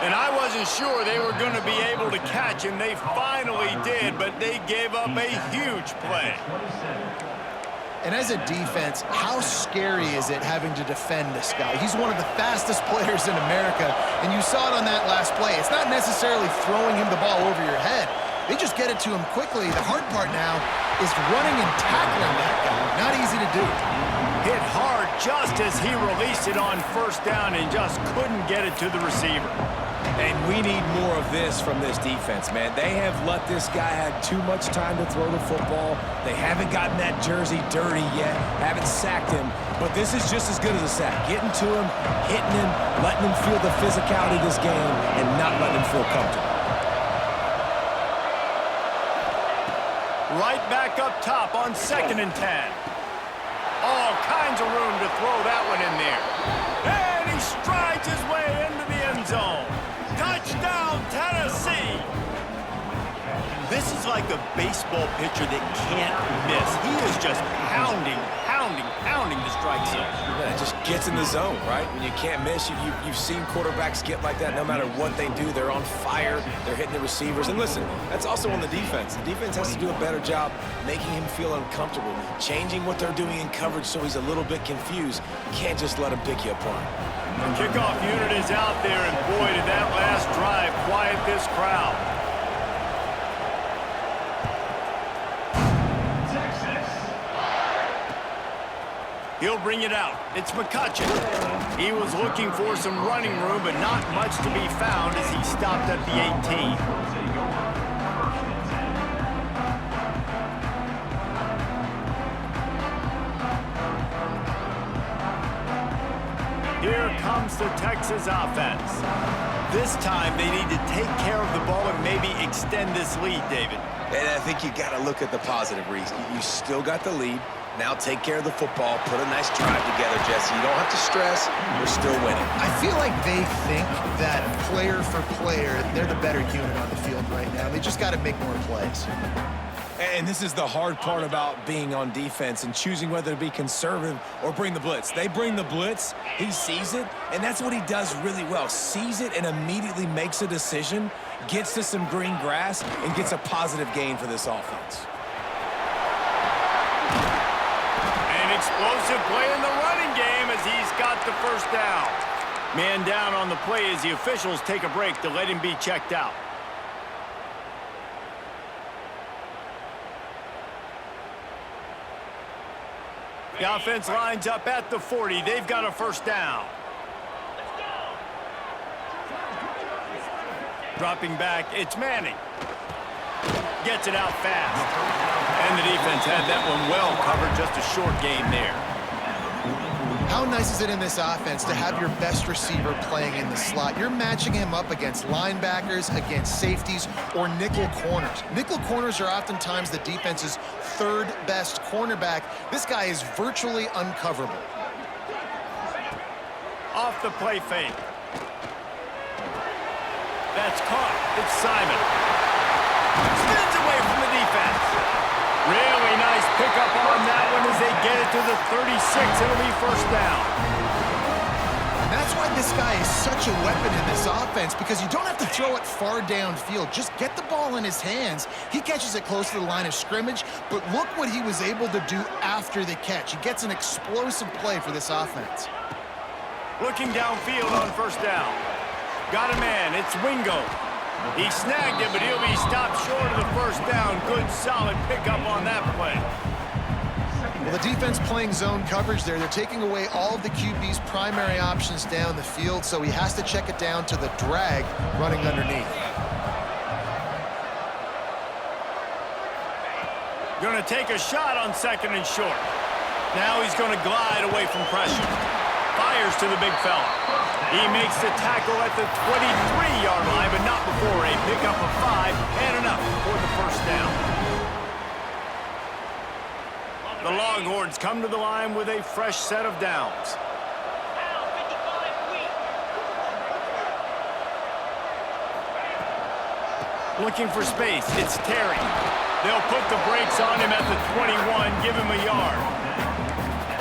And I wasn't sure they were going to be able to catch him. They finally did, but they gave up a huge play. And as a defense, how scary is it having to defend this guy? He's one of the fastest players in America, and you saw it on that last play. It's not necessarily throwing him the ball over your head. They just get it to him quickly. The hard part now is running and tackling that guy. Not easy to do. Hit hard just as he released it on 1st down and just couldn't get it to the receiver. And we need more of this from this defense, man. They have let this guy have too much time to throw the football. They haven't gotten that jersey dirty yet, haven't sacked him. But this is just as good as a sack. Getting to him, hitting him, letting him feel the physicality of this game, and not letting him feel comfortable. Right back up top on 2nd and 10. All kinds of room to throw that one in there. And he strides his way into the end zone. Touchdown, Tennessee! This is like a baseball pitcher that can't miss. He is just pounding pounding the strike zone. Yeah, it just gets in the zone, right? When you can't miss, you've seen quarterbacks get like that no matter what they do. They're on fire. They're hitting the receivers. And listen, that's also on the defense. The defense has to do a better job making him feel uncomfortable, changing what they're doing in coverage so he's a little bit confused. You can't just let him pick you apart. The kickoff unit is out there, and boy, did that last drive quiet this crowd. He'll bring it out. It's McCutcheon. He was looking for some running room, but not much to be found as he stopped at the 18. Here comes the Texas offense. This time they need to take care of the ball and maybe extend this lead, David. And I think you got to look at the positive, Reese. You still got the lead. Now take care of the football. Put a nice drive together, Jesse. You don't have to stress. You're still winning. I feel like they think that player for player, they're the better unit on the field right now. They just got to make more plays. And this is the hard part about being on defense and choosing whether to be conservative or bring the blitz. They bring the blitz, he sees it, and that's what he does really well. Sees it and immediately makes a decision, gets to some green grass, and gets a positive gain for this offense. An explosive play in the running game as he's got the first down. Man down on the play as the officials take a break to let him be checked out. The offense lines up at the 40. They've got a first down. Dropping back, it's Manning. Gets it out fast. And the defense had that one well covered, just a short gain there. How nice is it in this offense to have your best receiver playing in the slot? You're matching him up against linebackers, against safeties, or nickel corners. Nickel corners are oftentimes the defense's third best cornerback. This guy is virtually uncoverable. Off the play fake. That's caught. It's Simon. Spins away from the defense. Really nice pickup on that one as they get it to the 36. It'll be first down. And that's why this guy is such a weapon in this offense, because you don't have to throw it far downfield. Just get the ball in his hands. He catches it close to the line of scrimmage, but look what he was able to do after the catch. He gets an explosive play for this offense. Looking downfield on first down. Got a man. It's Wingo. He snagged it, but he'll be stopped short of the first down. Good, solid pickup on that play. Well, the defense playing zone coverage there. They're taking away all of the QB's primary options down the field, so he has to check it down to the drag running underneath. Going to take a shot on second and short. Now he's going to glide away from pressure. Fires to the big fella. He makes the tackle at the 23-yard line, but not before a pickup of 5 and enough for the first down. The Longhorns come to the line with a fresh set of downs. Looking for space, it's Terry. They'll put the brakes on him at the 21, give him a yard.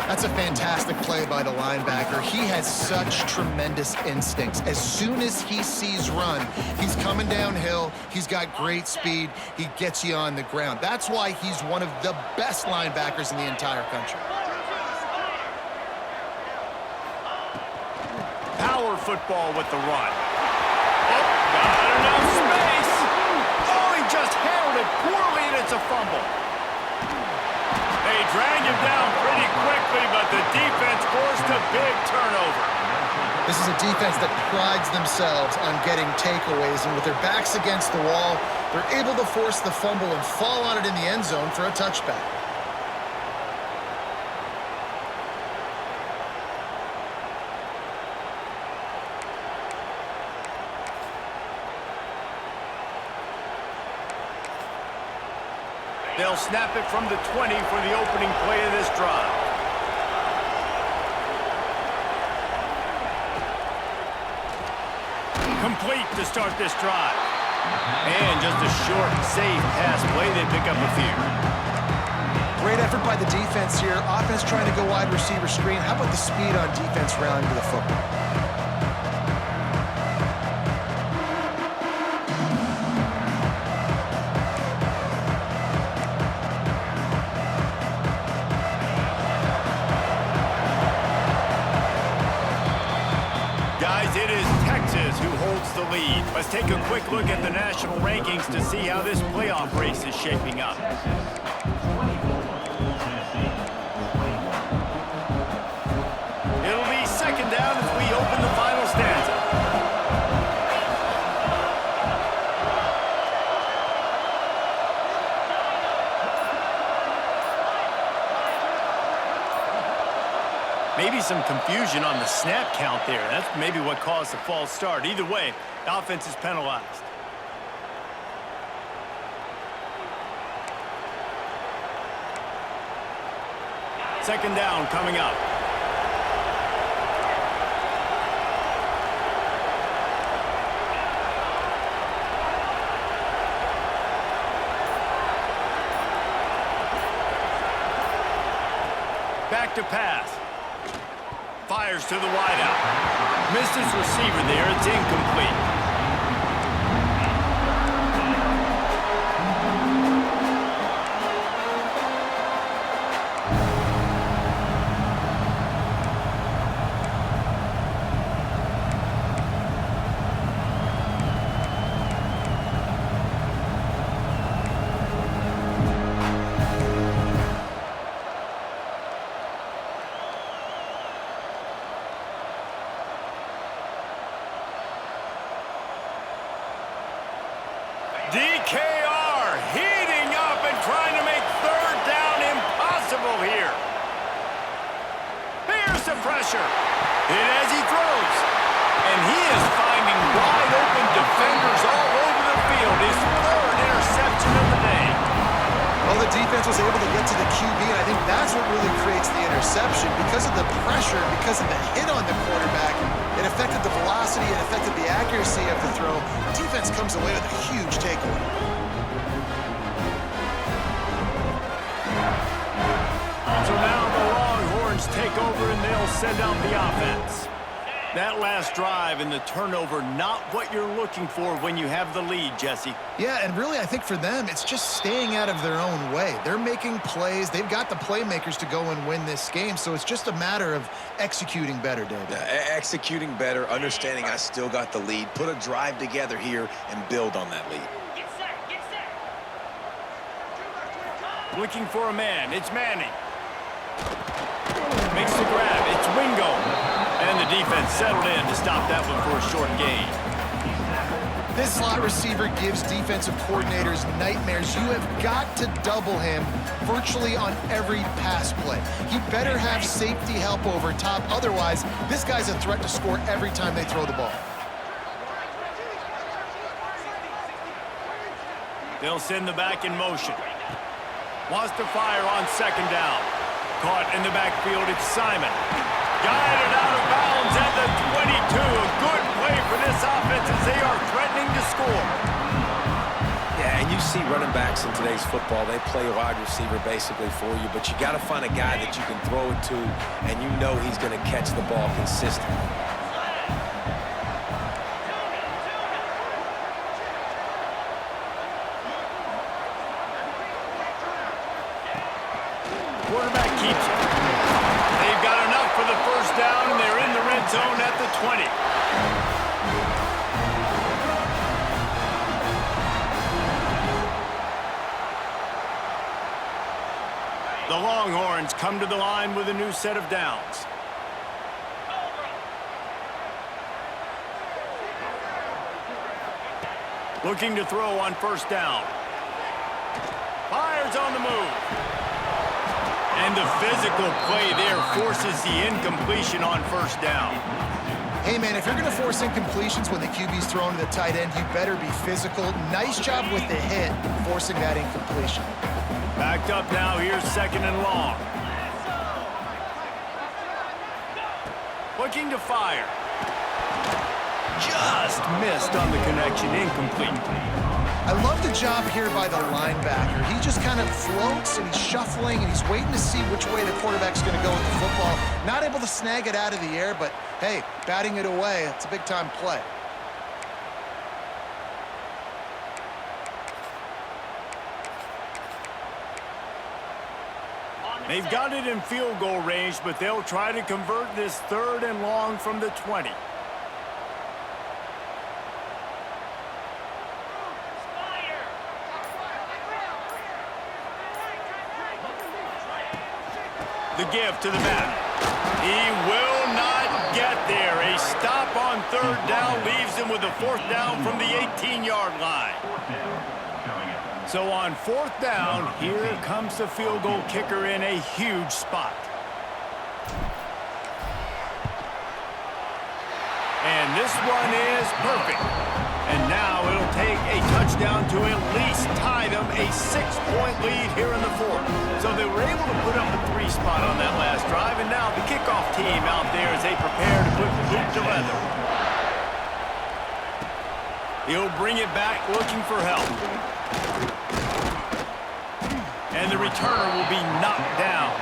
That's a fantastic play by the linebacker. He has such tremendous instincts. As soon as he sees run, he's coming downhill. He's got great speed. He gets you on the ground. That's why he's one of the best linebackers in the entire country. Power football with the run. Oh, got enough space. Oh, he just handled it poorly, and it's a fumble. They drag him down pretty quickly, but the defense forced a big turnover. This is a defense that prides themselves on getting takeaways, and with their backs against the wall, they're able to force the fumble and fall on it in the end zone for a touchback. They'll snap it from the 20 for the opening play of this drive. Complete to start this drive. And just a short, safe pass play. They pick up a few. Great effort by the defense here. Offense trying to go wide receiver screen. How about the speed on defense rallying to the football? Guys, it is Texas who holds the lead. Let's take a quick look at the national rankings to see how this playoff race is shaping up. It'll be second down as we open the final stanza. Maybe some confusion on the snap count there. That's maybe what caused the false start. Either way, the offense is penalized. Second down coming up. Back to pass. Fires to the wideout. Missed his receiver there. It's incomplete. DKR heating up and trying to make third down impossible here. Here's the pressure. And as he throws. And he is finding wide open defenders all over the field. His third interception of the day. Well, the defense was able to get to the QB, and I think that's what really creates the interception. Because of the pressure, because of the hit on the quarterback, it affected the velocity, it affected the accuracy of the throw. Defense comes away with a huge takeaway. So now the Longhorns take over and they'll send out the offense. That last drive and the turnover, not what you're looking for when you have the lead, Jesse. Yeah, and really I think for them, it's just staying out of their own way. They're making plays. They've got the playmakers to go and win this game, so it's just a matter of executing better, David. Executing better, understanding I still got the lead, put a drive together here and build on that lead. Looking for a man. It's Manning. Makes the grab. It's Wingo. And the defense settled in to stop that one for a short gain. This slot receiver gives defensive coordinators nightmares. You have got to double him virtually on every pass play. He better have safety help over top. Otherwise, this guy's a threat to score every time they throw the ball. They'll send the back in motion. Wants to fire on second down. Caught in the backfield, it's Simon. Guided out of bounds at the 22. A good play for this offense as they are threatening to score. Yeah, and you see running backs in today's football, they play wide receiver basically for you, but you got to find a guy that you can throw it to, and you know he's going to catch the ball consistently. Quarterback keeps it. They've got enough for the first down, and they're in the red zone at the 20. The Longhorns come to the line with a new set of downs. Looking to throw on first down. Fires on the move. And the physical play there forces the incompletion on first down. Hey, man, if you're going to force incompletions when the QB's thrown to the tight end, you better be physical. Nice job with the hit, forcing that incompletion. Backed up now, here's second and long. Looking to fire. Just missed on the connection, incomplete. I love the job here by the linebacker. He just kind of floats and he's shuffling and he's waiting to see which way the quarterback's going to go with the football. Not able to snag it out of the air, but hey, batting it away, it's a big-time play. They've got it in field goal range, but they'll try to convert this 3rd and long from the 20. The give to the back. He will not get there. A stop on 3rd down leaves him with a 4th down from the 18-yard line. So on 4th down, here comes the field goal kicker in a huge spot. And this one is perfect. And now it'll take a touchdown to at least tie them a 6-point lead here in the 4th. So they were able to put up a 3 spot on that last drive, and now the kickoff team out there as they prepare to put hoop to leather. He'll bring it back looking for help. And the returner will be knocked down.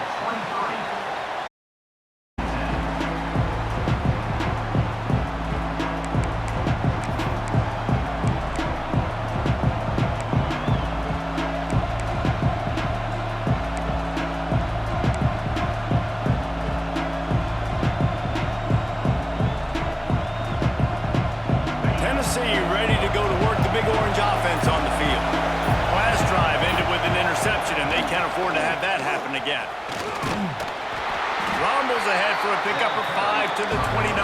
Tennessee ready to go to work the Big Orange offense on the field. Last drive ended with an interception, and they can't afford to have that happen again. Rumbles ahead for a pickup of 5 to the 29.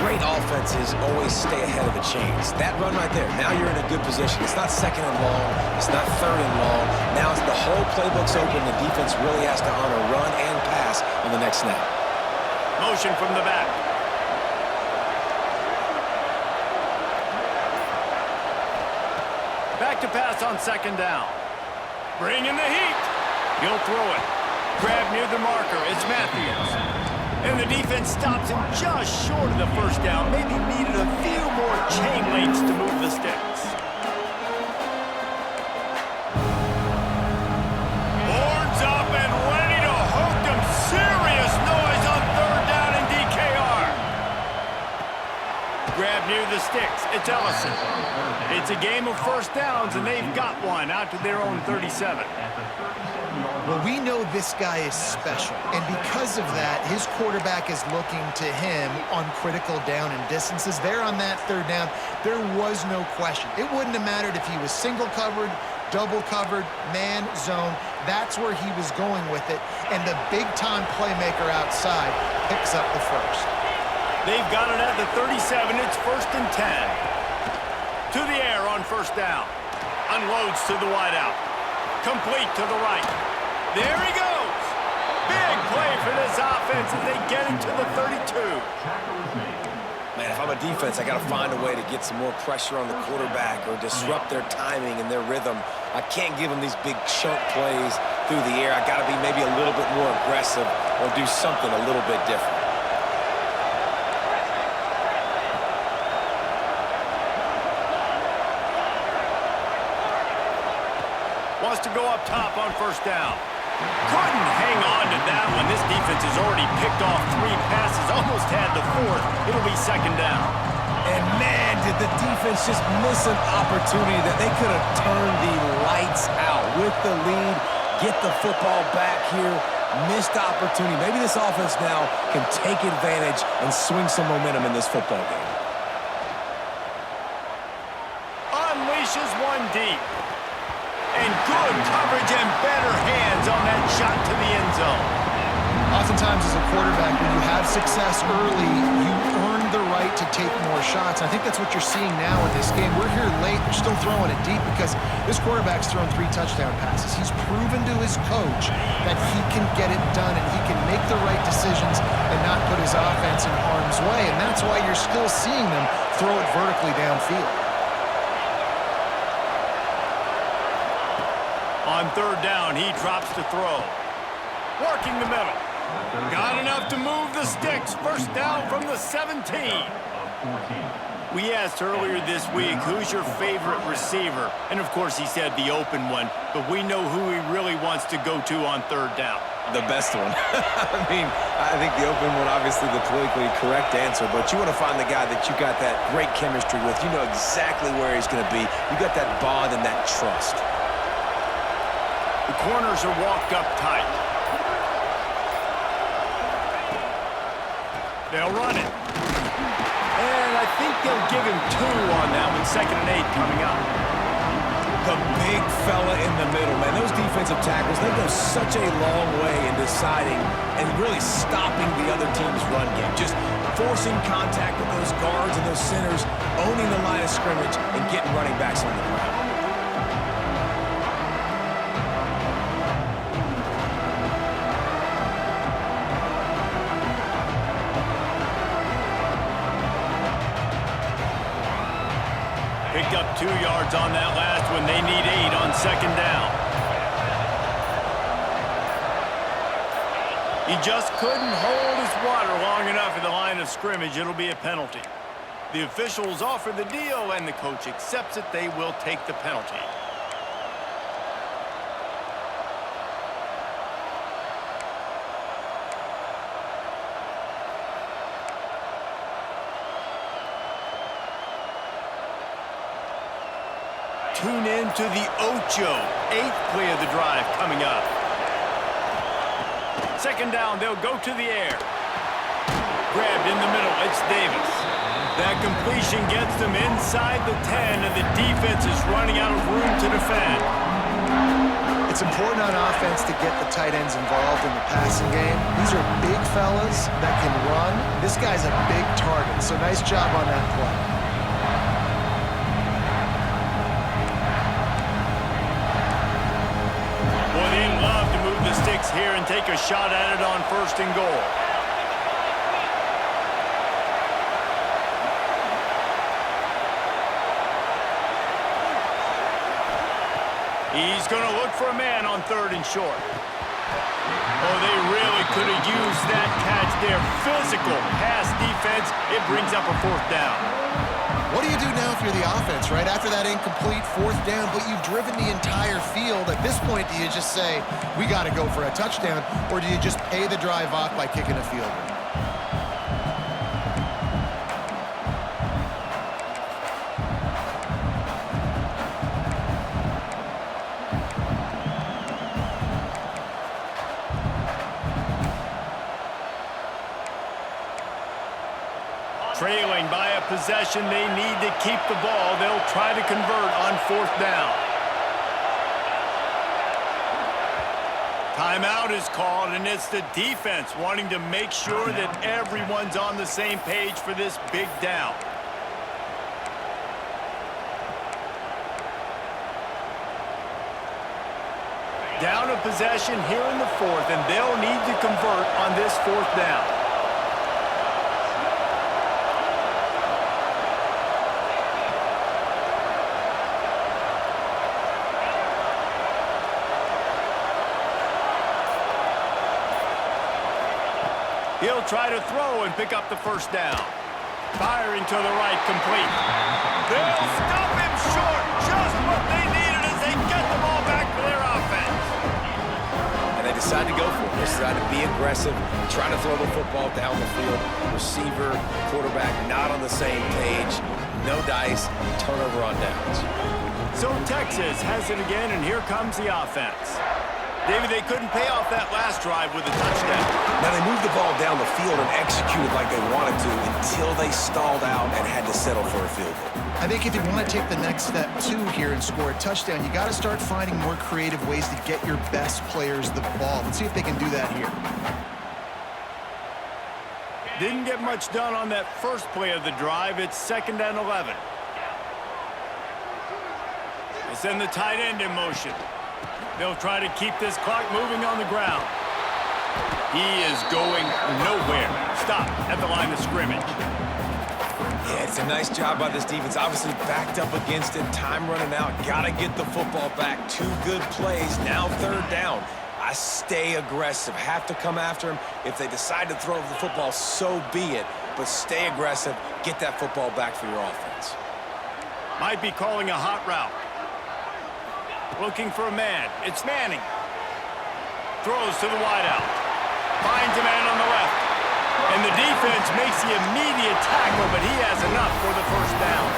Great offenses always stay ahead of the chains. That run right there, now you're in a good position. It's not 2nd and long. It's not 3rd and long. Now it's the whole playbook's open. The defense really has to honor run and pass on the next snap. Motion from the back. Back to pass on 2nd down. Bring in the heat. He'll throw it. Grab near the marker. It's Matthews. And the defense stops him just short of the 1st down. Maybe needed a few more chain links to move the sticks. Horns up and ready to hook them. Serious noise on 3rd down in DKR. Grab near the sticks. It's Ellison. It's a game of 1st downs, and they've got one out to their own 37. Well, we know this guy is special, and because of that, his quarterback is looking to him on critical down and distances. There on that 3rd down, there was no question. It wouldn't have mattered if he was single covered, double covered, man, zone. That's where he was going with it, and the big-time playmaker outside picks up the 1st. They've got it at the 37. It's 1st and 10. To the air on 1st down. Unloads to the wideout. Complete to the right. There he goes. Big play for this offense as they get it to the 32. Man, if I'm a defense, I got to find a way to get some more pressure on the quarterback or disrupt their timing and their rhythm. I can't give them these big chunk plays through the air. I got to be maybe a little bit more aggressive or do something a little bit different. Wants to go up top on 1st down. Couldn't hang on to that one. This defense has already picked off 3 passes, almost had the 4th. It'll be 2nd down. And man, did the defense just miss an opportunity that they could have turned the lights out with the lead, get the football back here. Missed opportunity. Maybe this offense now can take advantage and swing some momentum in this football game. Unleashes one deep. And good coverage and better hands on that shot to the end zone. Oftentimes as a quarterback, when you have success early, you earn the right to take more shots. I think that's what you're seeing now in this game. We're here late. They're still throwing it deep because this quarterback's thrown 3 touchdown passes. He's proven to his coach that he can get it done and he can make the right decisions and not put his offense in harm's way. And that's why you're still seeing them throw it vertically downfield. On 3rd down, he drops to throw. Working the middle. Got enough to move the sticks. 1st down from the 17. We asked earlier this week, who's your favorite receiver? And, of course, he said the open one, but we know who he really wants to go to on third down. The best one. I mean, I think the open one, obviously the politically correct answer, but you want to find the guy that you got that great chemistry with. You know exactly where he's going to be. You got that bond and that trust. The corners are walked up tight. They'll run it. And I think they'll give him 2 on that one. 2nd and 8 coming up. The big fella in the middle, man. Those defensive tackles, they go such a long way in deciding and really stopping the other team's run game. Just forcing contact with those guards and those centers, owning the line of scrimmage, and getting running backs on the ground. Picked up 2 yards on that last one. They need 8 on 2nd down. He just couldn't hold his water long enough at the line of scrimmage. It'll be a penalty. The officials offer the deal, and the coach accepts it. They will take the penalty. Tune in to the Ocho. 8th play of the drive coming up. 2nd down, they'll go to the air. Grabbed in the middle, it's Davis. That completion gets them inside the 10, and the defense is running out of room to defend. It's important on offense to get the tight ends involved in the passing game. These are big fellas that can run. This guy's a big target, so nice job on that play. They'd love to move the sticks here and take a shot at it on 1st and goal. He's going to look for a man on 3rd and short. Oh, they really could have used that catch there. Physical pass defense. It brings up a 4th down. What do you do now if you're the offense, right? After that incomplete 4th down, but you've driven the entire field. At this point, do you just say, we got to go for a touchdown, or do you just pay the drive off by kicking a field goal? Trailing by a possession, they need to keep the ball. They'll try to convert on 4th down. Timeout is called, and it's the defense wanting to make sure that everyone's on the same page for this big down. Down a possession here in the 4th, and they'll need to convert on this 4th down. He'll try to throw and pick up the 1st down. Firing to the right, complete. They'll stop him short. Just what they needed as they get the ball back for their offense. And they decide to go for it. They decide to be aggressive, trying to throw the football down the field. Receiver, quarterback not on the same page. No dice, turnover on downs. So Texas has it again, and here comes the offense. David, they couldn't pay off that last drive with a touchdown. Now, they moved the ball down the field and executed like they wanted to until they stalled out and had to settle for a field goal. I think if you want to take the next step, too, here and score a touchdown, you got to start finding more creative ways to get your best players the ball. Let's see if they can do that here. Didn't get much done on that first play of the drive. It's 2nd and 11. They send the tight end in motion. They'll try to keep this clock moving on the ground. He is going nowhere. Stop at the line of scrimmage. Yeah, it's a nice job by this defense. Obviously backed up against it. Time running out. Got to get the football back. 2 good plays. Now 3rd down. I stay aggressive. Have to come after him. If they decide to throw the football, so be it. But stay aggressive. Get that football back for your offense. Might be calling a hot route. Looking for a man. It's Manning. Throws to the wideout. Finds a man on the left. And the defense makes the immediate tackle, but he has enough for the first down.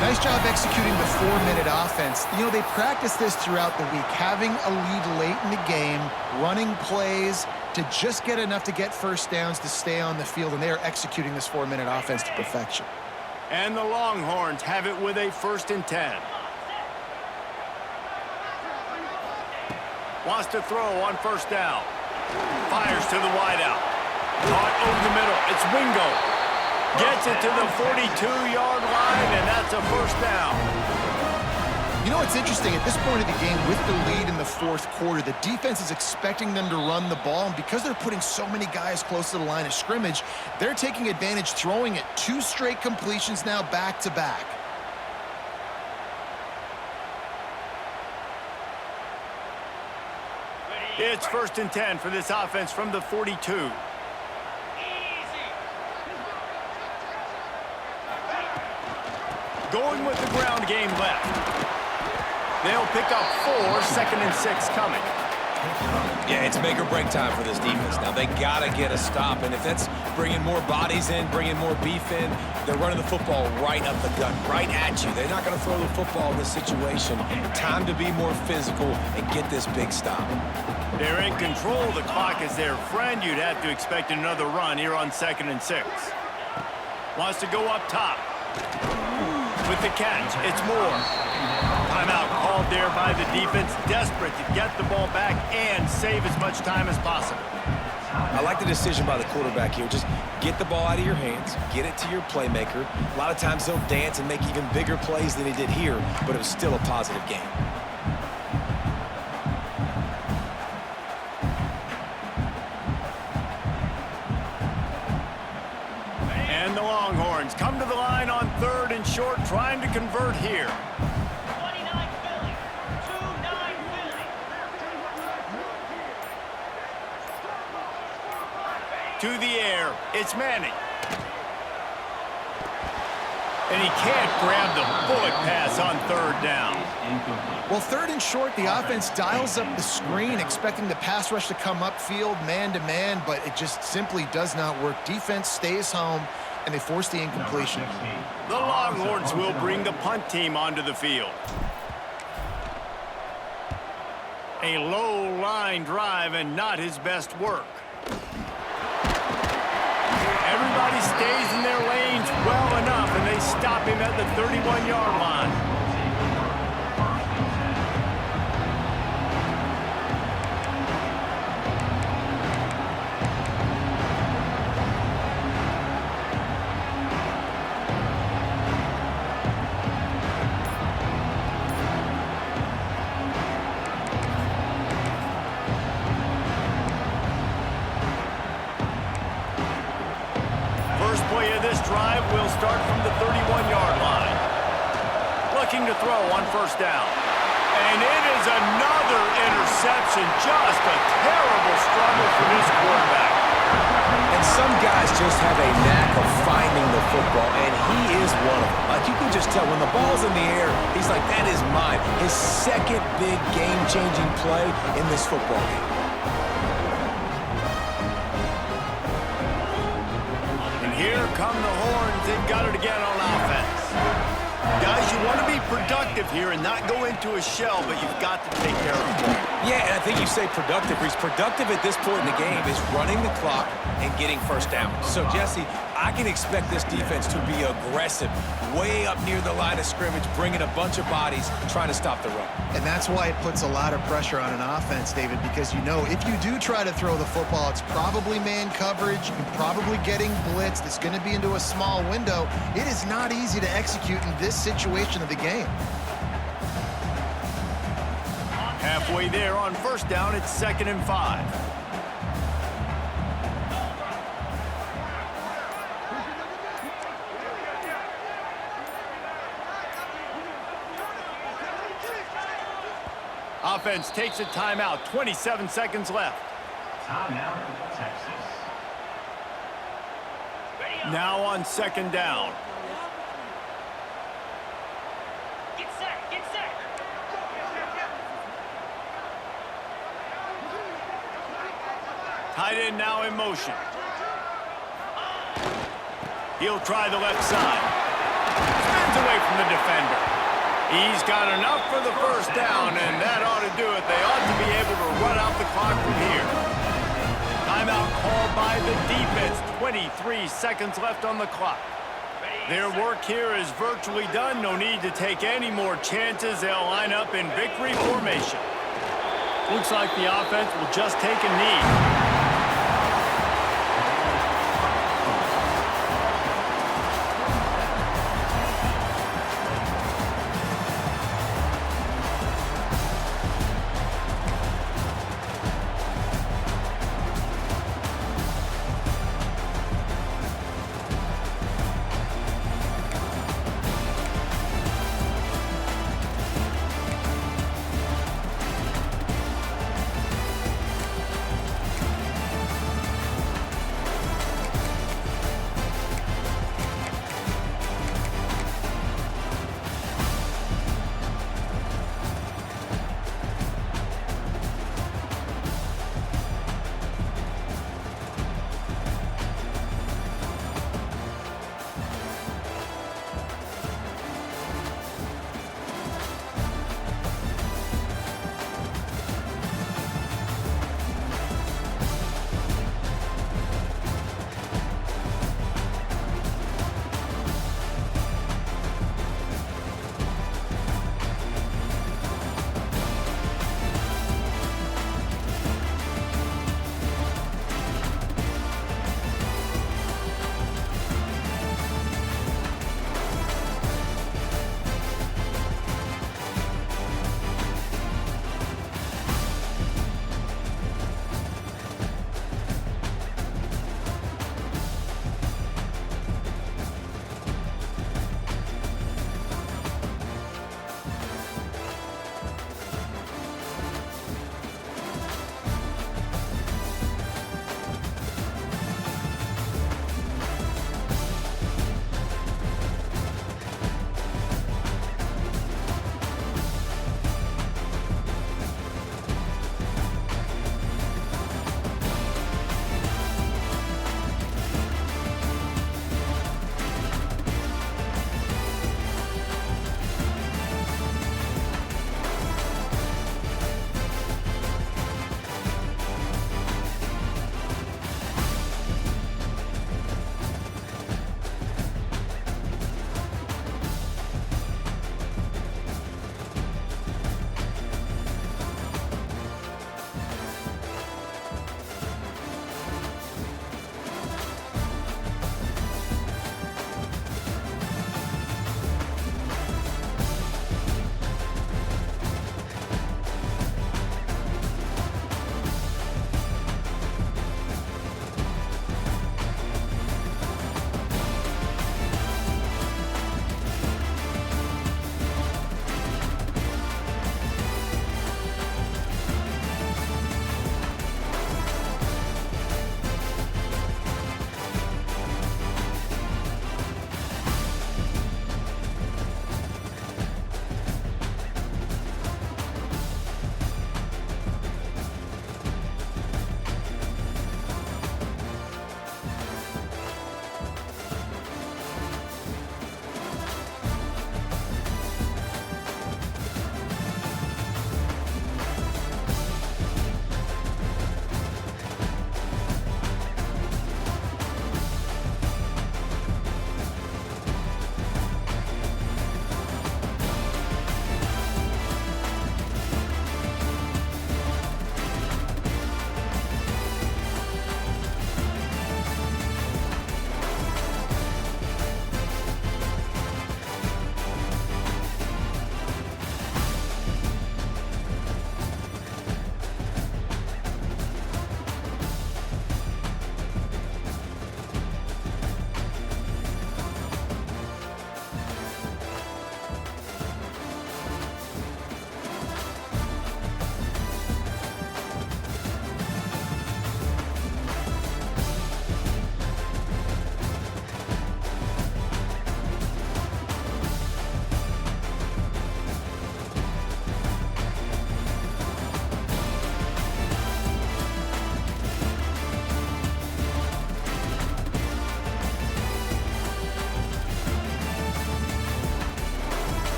Nice job executing the 4-minute offense. You know, they practice this throughout the week, having a lead late in the game, running plays to just get enough to get first downs to stay on the field, and they are executing this 4-minute offense to perfection. And the Longhorns have it with a 1st and 10. Wants to throw on first down. Fires to the wideout. Caught over the middle. It's Wingo. Gets it to the 42-yard line, and that's a first down. You know what's interesting? At this point of the game, with the lead in the 4th quarter, the defense is expecting them to run the ball, and because they're putting so many guys close to the line of scrimmage, they're taking advantage, throwing it 2 straight completions now back-to-back. It's 1st and 10 for this offense from the 42. Going with the ground game left. They'll pick up 4, 2nd and 6 coming. Yeah, it's make or break time for this defense. Now, they got to get a stop, and if that's bringing more bodies in, bringing more beef in, they're running the football right up the gut, right at you. They're not going to throw the football in this situation. Time to be more physical and get this big stop. They're in control. The clock is their friend. You'd have to expect another run here on 2nd and 6. Wants to go up top. With the catch, it's Moore. Timeout called there by the defense, desperate to get the ball back and save as much time as possible. I like the decision by the quarterback here. Just get the ball out of your hands, get it to your playmaker. A lot of times they'll dance and make even bigger plays than he did here, but it was still a positive game. And the Longhorns come to the line on 3rd and short, trying to convert here. 29 Philly. 2-9 Philly. To the air, it's Manning. And he can't grab the bullet pass on 3rd down. Well, 3rd and short, the offense dials up the screen, expecting the pass rush to come upfield man-to-man, but it just simply does not work. Defense stays home, and they force the incompletion. The Longhorns will bring the punt team onto the field. A low line drive and not his best work. Everybody stays in their lanes well enough, and they stop him at the 31-yard line. First play of this drive will start from the 31-yard line. Looking to throw on first down. And it is another interception. Just a terrible struggle for this quarterback. And some guys just have a knack of finding the football, and he is one of them. Like, you can just tell when the ball's in the air, he's like, that is mine. His second big game-changing play in this football game. Here come the Horns. They've got it again on offense. Guys, you want to be productive here and not go into a shell, but you've got to take care of the ball. Yeah, and I think you say productive. He's productive at this point in the game is running the clock and getting first down. So, Jesse, I can expect this defense to be aggressive, way up near the line of scrimmage, bringing a bunch of bodies, trying to stop the run. And that's why it puts a lot of pressure on an offense, David, because you know if you do try to throw the football, it's probably man coverage, you're probably getting blitzed, it's going to be into a small window. It is not easy to execute in this situation of the game. Halfway there on first down, it's 2nd and 5. Offense takes a timeout, 27 seconds left. Timeout, Texas. Now on 2nd down. Tight end now in motion. He'll try the left side. Spins away from the defender. He's got enough for the first down, and that ought to do it. They ought to be able to run out the clock from here. Timeout called by the defense. 23 seconds left on the clock. Their work here is virtually done. No need to take any more chances. They'll line up in victory formation. Looks like the offense will just take a knee.